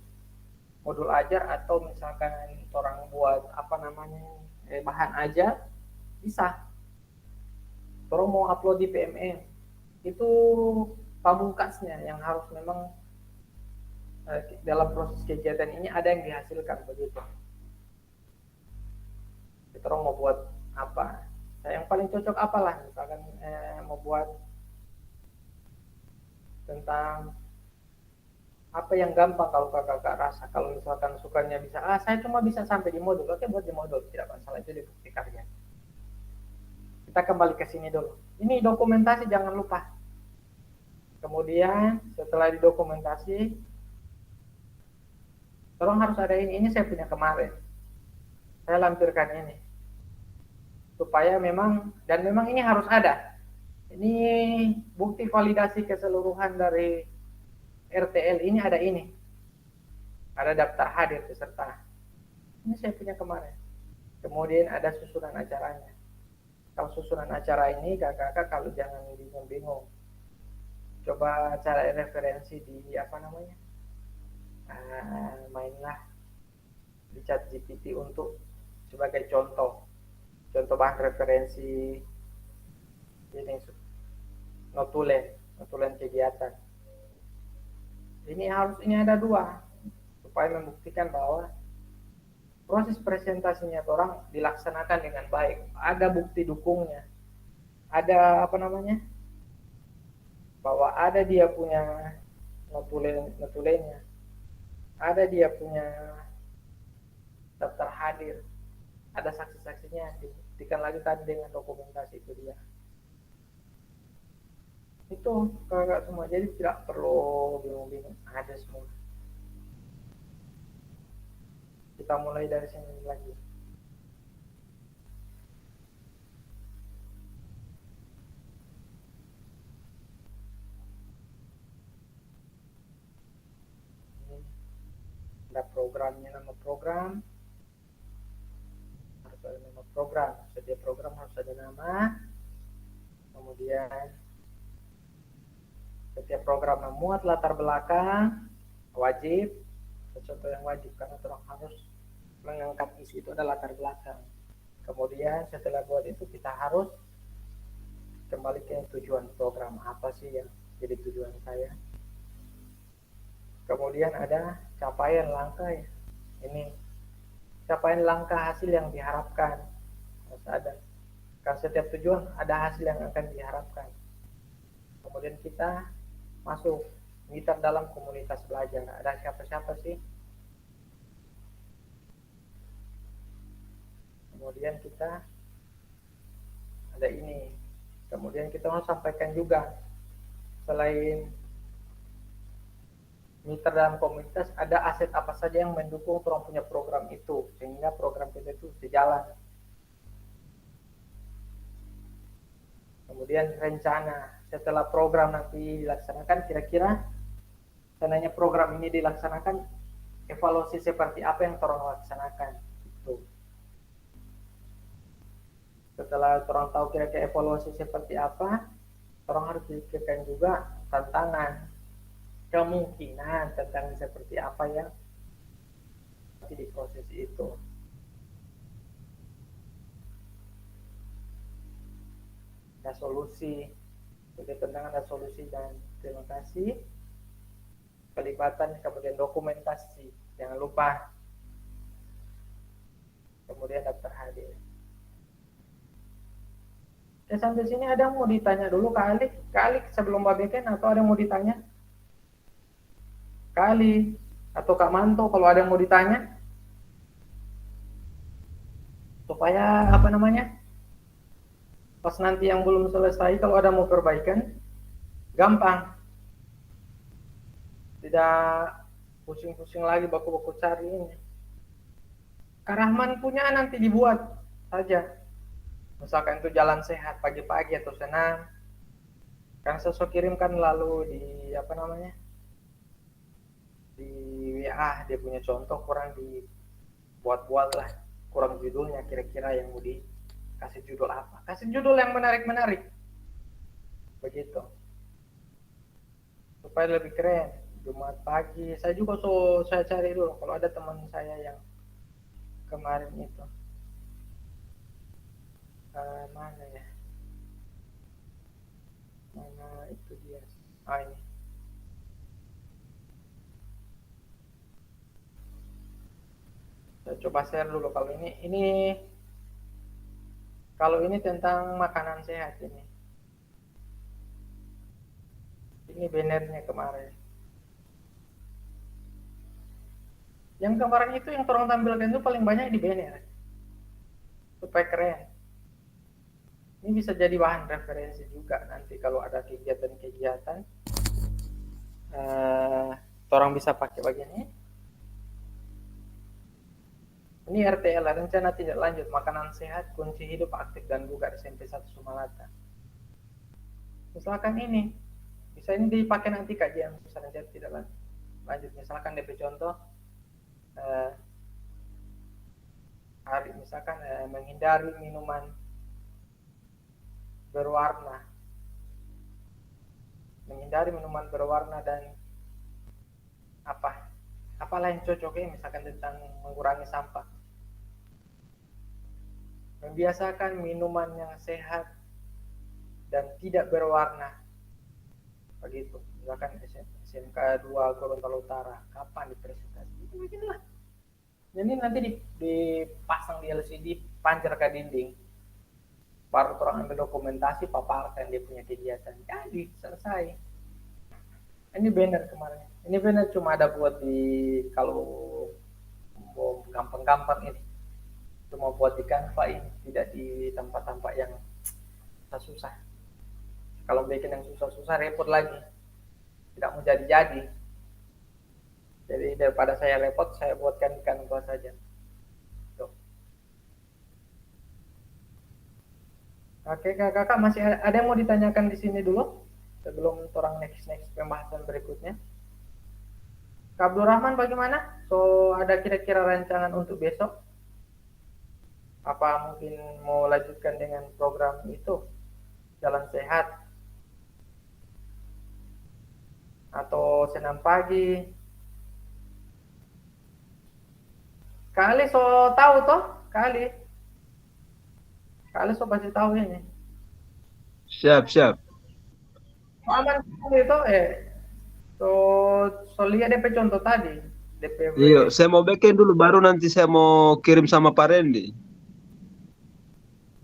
Speaker 1: ajar, atau misalkan orang buat apa namanya bahan ajar, bisa. Orang mau upload di PMM, itu pamungkasnya yang harus memang dalam proses kegiatan ini ada yang dihasilkan begitu. Kita orang mau buat apa? Yang paling cocok apalah, misalkan mau buat tentang apa yang gampang kalau kakak rasa, kalau misalkan sukanya bisa, saya cuma bisa sampai di modul, oke buat di modul, tidak masalah, itu di bukti karya. Kita kembali ke sini dulu. Ini dokumentasi jangan lupa. Kemudian setelah didokumentasi, orang harus ada ini saya punya kemarin. Saya lampirkan ini. Supaya memang, dan memang ini harus ada. Ini bukti validasi keseluruhan dari RTL ini ada ini. Ada daftar hadir peserta. Ini saya punya kemarin. Kemudian ada susunan acaranya. Kalau susunan acara ini kakak kalau jangan bingung-bingung. Coba cari referensi di apa namanya? Mainlah di ChatGPT untuk sebagai contoh bahan referensi ini notulen kegiatan. Ini ada 2 supaya membuktikan bahwa proses presentasinya orang dilaksanakan dengan baik, ada bukti dukungnya, ada apa namanya, bahwa ada dia punya notulennya, ada dia punya daftar hadir, ada saksi-saksinya buktikan lagi tadi dengan dokumentasi itu dia. Itu kakak semua, jadi tidak perlu bingung-bingung, ada semua. Kita mulai dari sini lagi. Ada programnya, nama program harus ada nama program, setiap program harus ada nama. Kemudian setiap program memuat latar belakang wajib, sesuatu yang wajib karena orang harus mengangkat isu itu ada latar belakang. Kemudian setelah buat itu kita harus kembali ke tujuan program, apa sih yang jadi tujuan saya. Kemudian ada capaian langkah ya. Ini capaian langkah hasil yang diharapkan harus ada. Karena setiap tujuan ada hasil yang akan diharapkan. Kemudian kita masuk meter dalam komunitas belajar. Ada siapa-siapa sih? Kemudian kita ada ini. Kemudian kita mau sampaikan juga selain meter dalam komunitas, ada aset apa saja yang mendukung orang punya program itu sehingga program kita itu sejalan. Kemudian rencana setelah program nanti dilaksanakan, kira-kira seandainya program ini dilaksanakan, evaluasi seperti apa yang orang laksanakan itu. Setelah orang tahu kira-kira evaluasi seperti apa, orang harus pikirkan juga tantangan, kemungkinan tentang seperti apa yang di proses itu. Ada solusi, jadi tentang ada solusi dan terima kasih. Pelibatan, kemudian dokumentasi, jangan lupa. Kemudian daftar hadir. Ya, sampai sini ada yang mau ditanya dulu Kak Alik sebelum Mbak Beken, atau ada yang mau ditanya? Kali atau Kak Manto kalau ada yang mau ditanya, supaya apa namanya, pas nanti yang belum selesai kalau ada mau perbaikan gampang, tidak pusing-pusing lagi baku-baku cari ini. Kak Rahman punya nanti dibuat saja, misalkan itu jalan sehat pagi-pagi atau senam, kan sosok kirimkan lalu di apa namanya, di WA dia punya contoh, kurang dibuat-buat lah, kurang judulnya kira-kira yang mau dikasih judul apa, kasih judul yang menarik-menarik begitu supaya lebih keren. Jumat pagi saya juga saya cari dulu kalau ada teman saya yang kemarin itu mana ya, mana itu dia, ini saya coba share dulu. Kalau ini tentang makanan sehat, ini bannernya kemarin. Yang kemarin itu yang orang tampilkan itu paling banyak di banner supaya keren. Ini bisa jadi bahan referensi juga nanti kalau ada kegiatan-kegiatan, orang bisa pakai bagian ini. Ini RTL, rencana tidak lanjut makanan sehat kunci hidup aktif dan bugar SMP 1 Sumalata. Misalkan ini bisa ini dipakai nanti kajian misalnya tidak lanjut. Misalkan DP contoh hari misalkan menghindari minuman berwarna, dan apalah yang cocoknya, misalkan tentang mengurangi sampah, membiasakan minuman yang sehat dan tidak berwarna begitu. Misalkan SMK 2 Gorontalo Utara, kapan dipresentasi itu beginilah. Jadi nanti dipasang di LCD, pancar ke dinding, baru orang ambil dokumentasi, paparkan dia punya kegiatan, jadi selesai. Ini banner kemarin, ini banner cuma ada buat di kalau gampang-gampang ini Cuma buat di Canva ini, tidak di tempat-tempat yang susah. Kalau bikin yang susah-susah repot lagi, tidak mau jadi-jadi. Jadi daripada saya repot, saya buatkan di Canva saja. Tuh. Oke, kakak masih ada yang mau ditanyakan di sini dulu sebelum orang next pembahasan berikutnya. Kak Abdurrahman bagaimana? So ada kira-kira rancangan untuk besok? Apa mungkin mau lanjutkan dengan program itu jalan sehat atau senam pagi? Kali so tahu toh? Kali so pasti tahu ini.
Speaker 2: Siap.
Speaker 1: Aman itu so lihat DP contoh tadi. DP.
Speaker 2: Iya, saya mau bikin dulu baru nanti saya mau kirim sama Pak Randy.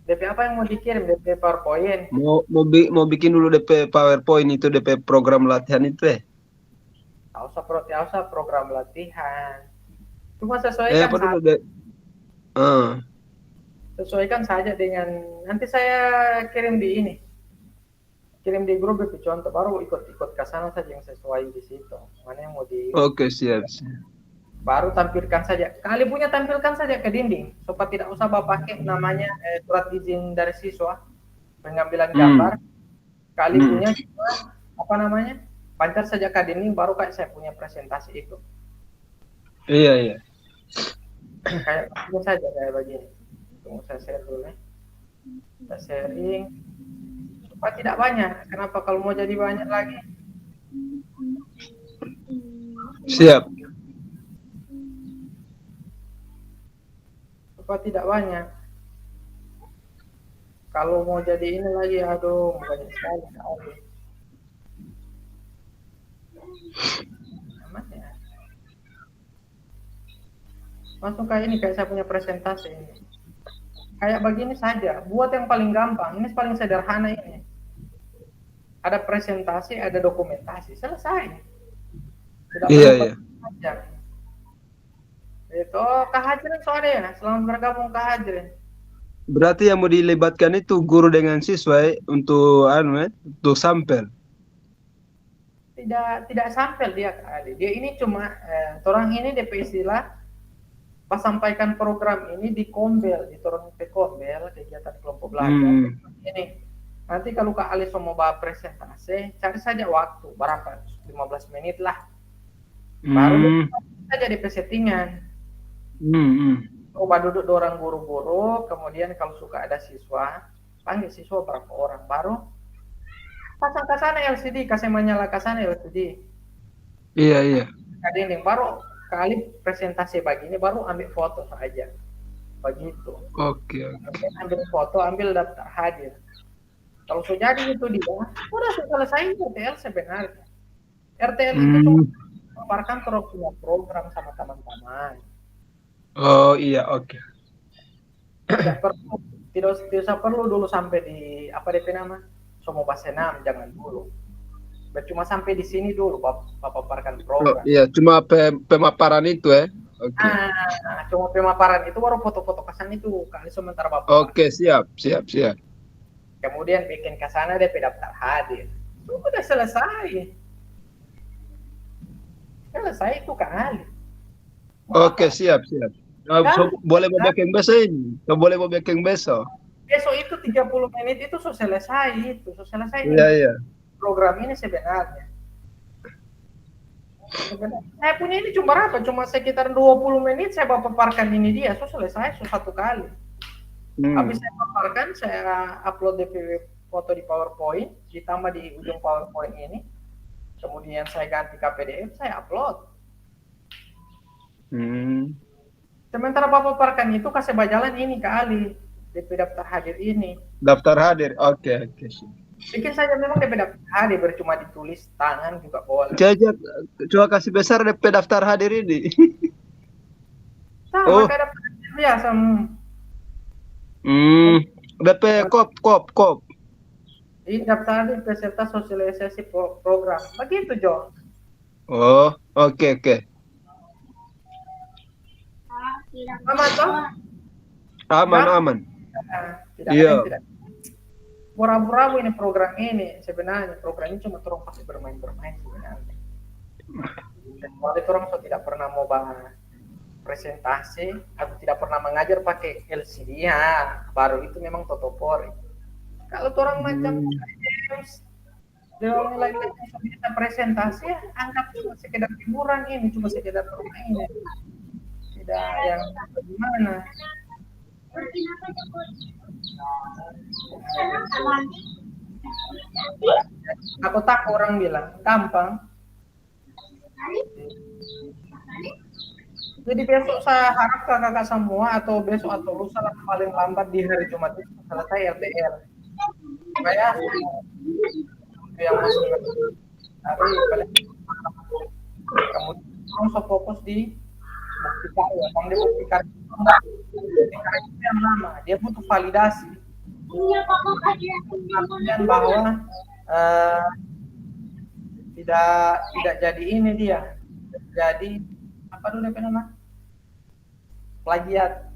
Speaker 1: DP apa yang mau dikirim? DP PowerPoint.
Speaker 2: Mau bikin dulu DP PowerPoint itu DP program latihan itu.
Speaker 1: Tidak usah program latihan. Cuma sesuaikan sesuaikan saja dengan nanti saya kirim di ini. Kirim di grup DP contoh baru ikut ke sana saja yang sesuai di situ. Mana yang mau di
Speaker 2: Oke, siap.
Speaker 1: Baru tampilkan saja. Kali punya tampilkan saja ke dinding supaya tidak usah pakai namanya surat izin dari siswa pengambilan gambar. Kali punya apa namanya? Pancar saja ke dinding baru kayak saya punya presentasi itu.
Speaker 2: Iya.
Speaker 1: Kayak ini saja kayak begini. Tunggu saya share dulu ya. Kita sharing. Supaya tidak banyak. Kenapa kalau mau jadi banyak lagi?
Speaker 2: Siap.
Speaker 1: Supaya tidak banyak. Kalau mau jadi ini lagi, aduh banyak sekali. Aman ya. Langsung kayak ini, kayak saya punya presentasi ini. Kayak begini saja, buat yang paling gampang. Ini paling sederhana ini. Ada presentasi, ada dokumentasi, selesai. Tidak
Speaker 2: Iya.
Speaker 1: Itu Kak Hajrin soalnya, selamat bergabung Kak Hajrin.
Speaker 2: Berarti yang mau dilibatkan itu guru dengan siswa untuk untuk sampel.
Speaker 1: Tidak sampel dia kali. Dia ini cuma orang ini DP istilah pas sampaikan program ini di Kombel, diturun ke Kombel kegiatan kelompok belajar. Ini nanti kalau Kak Ali mau bawa presentasi, cari saja waktu berapa 15 menit lah. Baru saja DP settingan. Coba duduk orang guru-guru, kemudian kalau suka ada siswa, panggil siswa berapa orang, baru pasang ke sana LCD, kasih menyala ke sana LCD.
Speaker 2: Iya.
Speaker 1: Dinding baru kali presentasi begini baru ambil foto saja. Begitu.
Speaker 2: Oke.
Speaker 1: Ambil foto, ambil daftar hadir. Kalau sudah jadi itu dia, udah selesai RTL sebenarnya. RTL itu cuma memaparkan program sama teman-teman.
Speaker 2: Oh iya, oke.
Speaker 1: Tidak usah perlu dulu sampai di apa DP nama? Semua senam, jangan dulu. Cuma sampai di sini dulu paparkan program.
Speaker 2: Oh, iya, cuma pemaparan itu Oke.
Speaker 1: Cuma pemaparan itu baru foto-foto kesan itu kali sementara Bapak.
Speaker 2: Oke, siap.
Speaker 1: Kemudian bikin ke sana DP daftar hadir. Sudah selesai. Selesai itu kali.
Speaker 2: Oke, siap. Boleh mau bikin besok ini? Boleh mau bikin besok?
Speaker 1: Besok itu 30 menit itu selesai itu. Selesai.
Speaker 2: Iya.
Speaker 1: Program ini sebenarnya. Saya punya ini cuma berapa? Cuma sekitar 20 menit saya paparkan ini dia. Selesai satu kali. Habis saya paparkan, saya upload DP foto di PowerPoint, ditambah di ujung PowerPoint ini. Kemudian saya ganti ke PDF, saya upload. Sementara Bapak paparkan itu kasih berjalan ini ke Ali. DP daftar hadir ini.
Speaker 2: Daftar hadir, oke.
Speaker 1: Bikin saja memang DP daftar hadir, cuma ditulis tangan juga boleh.
Speaker 2: Coba kasih besar DP daftar hadir ini.
Speaker 1: Sama kayak daftar hadir biasa.
Speaker 2: DP kop.
Speaker 1: Ini daftar hadir peserta sosialisasi program. Begitu, Jo.
Speaker 2: Oh, oke.
Speaker 1: Aman, toh?
Speaker 2: Aman,
Speaker 1: Gampang.
Speaker 2: aman.
Speaker 1: Tidak ada
Speaker 2: Iya.
Speaker 1: yang tidak. Rabu-rabu ini program ini sebenarnya program ini cuma orang pasti bermain-bermain sebenarnya. Kecuali orang so tidak pernah mau bahas presentasi atau tidak pernah mengajar pakai LCD ya, baru itu memang totopori. Kalau orang macam dia nilai bisa presentasi ya, anggap cuma sekedar hiburan ini, cuma sekedar permainan. Tidak yang bagaimana. Aku tak orang bilang gampang. Jadi besok saya harap kakak-kakak semua atau besok atau lusa lah paling lambat di hari Jumat itu selesai RTL. Supaya yang masuk ke hari paling kemudian langsung fokus di bukti karya. Bang dia bukti karya itu yang lama, dia butuh validasi. Kemudian bahwa tidak jadi ini dia, jadi apa dulu nama plagiat,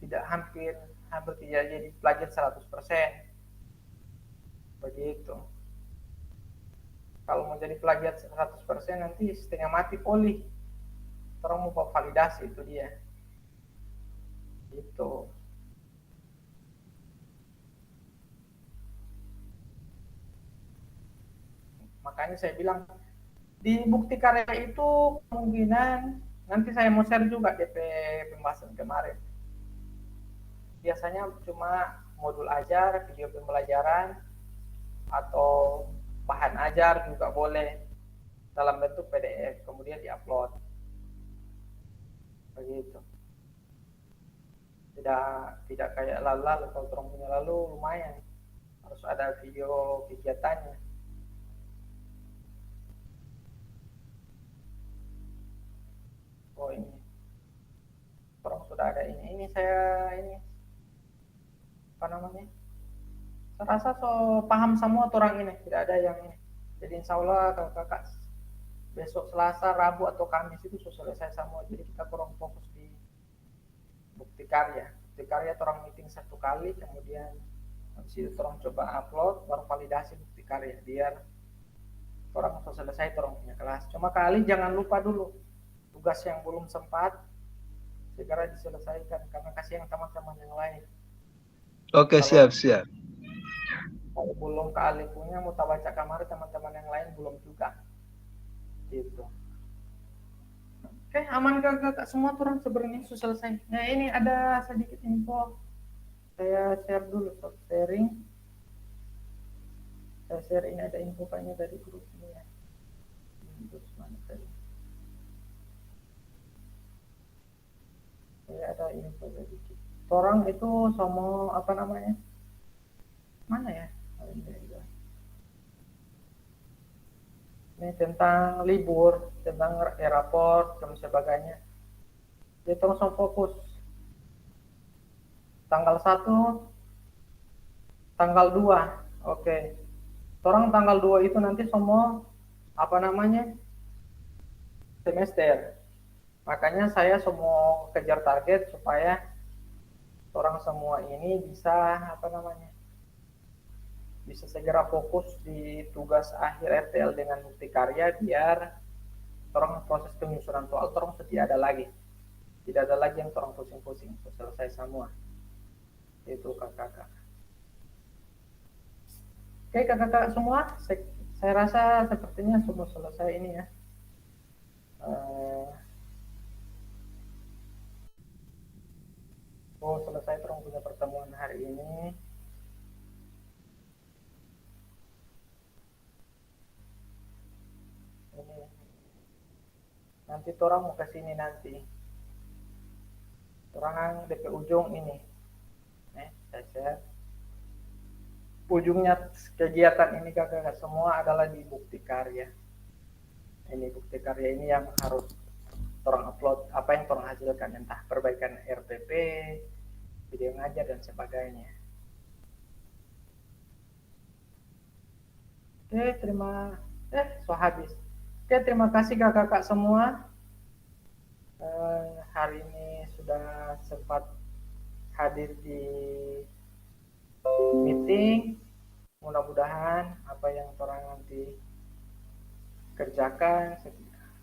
Speaker 1: tidak hampir tidak jadi plagiat 100%. Begitu. Kalau mau jadi plagiat 100% nanti setengah mati poli. Orang mau validasi itu dia. Gitu. Makanya saya bilang di bukti karya itu kemungkinan nanti saya mau share juga DP pembahasan kemarin. Biasanya cuma modul ajar, video pembelajaran, atau bahan ajar juga boleh dalam bentuk PDF, kemudian diupload. Begitu. Tidak kayak lalu kalau orang punya lalu lumayan harus ada video kegiatannya. Oh ini orang sudah ada ini saya ini apa namanya, saya rasa so paham semua orang ini, tidak ada yang ini. Jadi insya Allah kakak besok Selasa, Rabu atau Kamis itu sudah selesai semua. Jadi kita kurang fokus di bukti karya. Bukti karya orang meeting 1 kali, kemudian habis itu orang coba upload, baru validasi bukti karya biar orang sudah selesai orang punya kelas. Cuma kali jangan lupa dulu tugas yang belum sempat segera diselesaikan karena kasihan teman-teman yang lain.
Speaker 2: Oke, siap.
Speaker 1: Kalau belum kali punya mau baca kamar teman-teman yang lain belum juga. Gitu. Oke, aman kakak semua turun sebenarnya sudah selesai. Nah ini ada sedikit info. Saya share dulu soft sharing. Saya share ini ada info kayaknya dari grup ini ya. Terus mana tadi? Saya ada info sedikit. Orang itu sama apa namanya? Mana ya? Ini tentang libur, tentang raport dan sebagainya. Dia langsung fokus. Tanggal 1, tanggal 2. Oke. Orang tanggal 2 itu nanti semua apa namanya? Semester. Makanya saya semua kejar target supaya orang semua ini bisa apa namanya? Bisa segera fokus di tugas akhir RTL dengan bukti karya biar orang proses penyusunan soal orang tidak ada lagi yang orang pusing-pusing, selesai semua itu kakak-kakak. Oke kakak-kakak semua, saya rasa sepertinya semua selesai ini ya. Selesai orang punya pertemuan hari ini. Nanti orang mau ke sini nanti. Orang DP ujung ini. Saya share. Ujungnya kegiatan ini kakak semua adalah di bukti karya. Ini bukti karya ini yang harus orang upload apa yang orang hasilkan, entah perbaikan RPP, video ngajar dan sebagainya. Oke, habis. Oke, terima kasih kakak-kakak semua. Hari ini sudah sempat hadir di meeting. Mudah-mudahan apa yang orang nanti kerjakan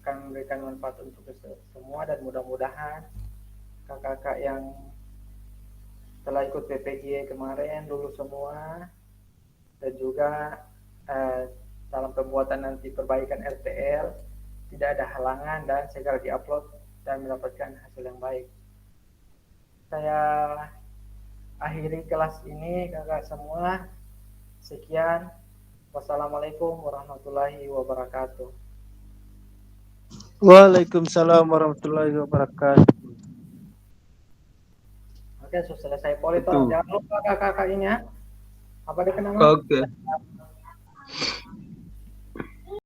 Speaker 1: akan memberikan manfaat untuk semua, dan mudah-mudahan kakak-kakak yang telah ikut PPG kemarin lulus semua, dan juga dalam pembuatan nanti perbaikan RTL tidak ada halangan dan segera diupload dan mendapatkan hasil yang baik. Saya akhiri kelas ini kakak semua. Sekian. Wassalamualaikum warahmatullahi wabarakatuh.
Speaker 3: Waalaikumsalam warahmatullahi wabarakatuh.
Speaker 1: Oke, sudah selesai poli.
Speaker 2: Itu.
Speaker 1: Jangan lupa kakak-kakak ini ya. Apa dia kenal?
Speaker 2: Oke.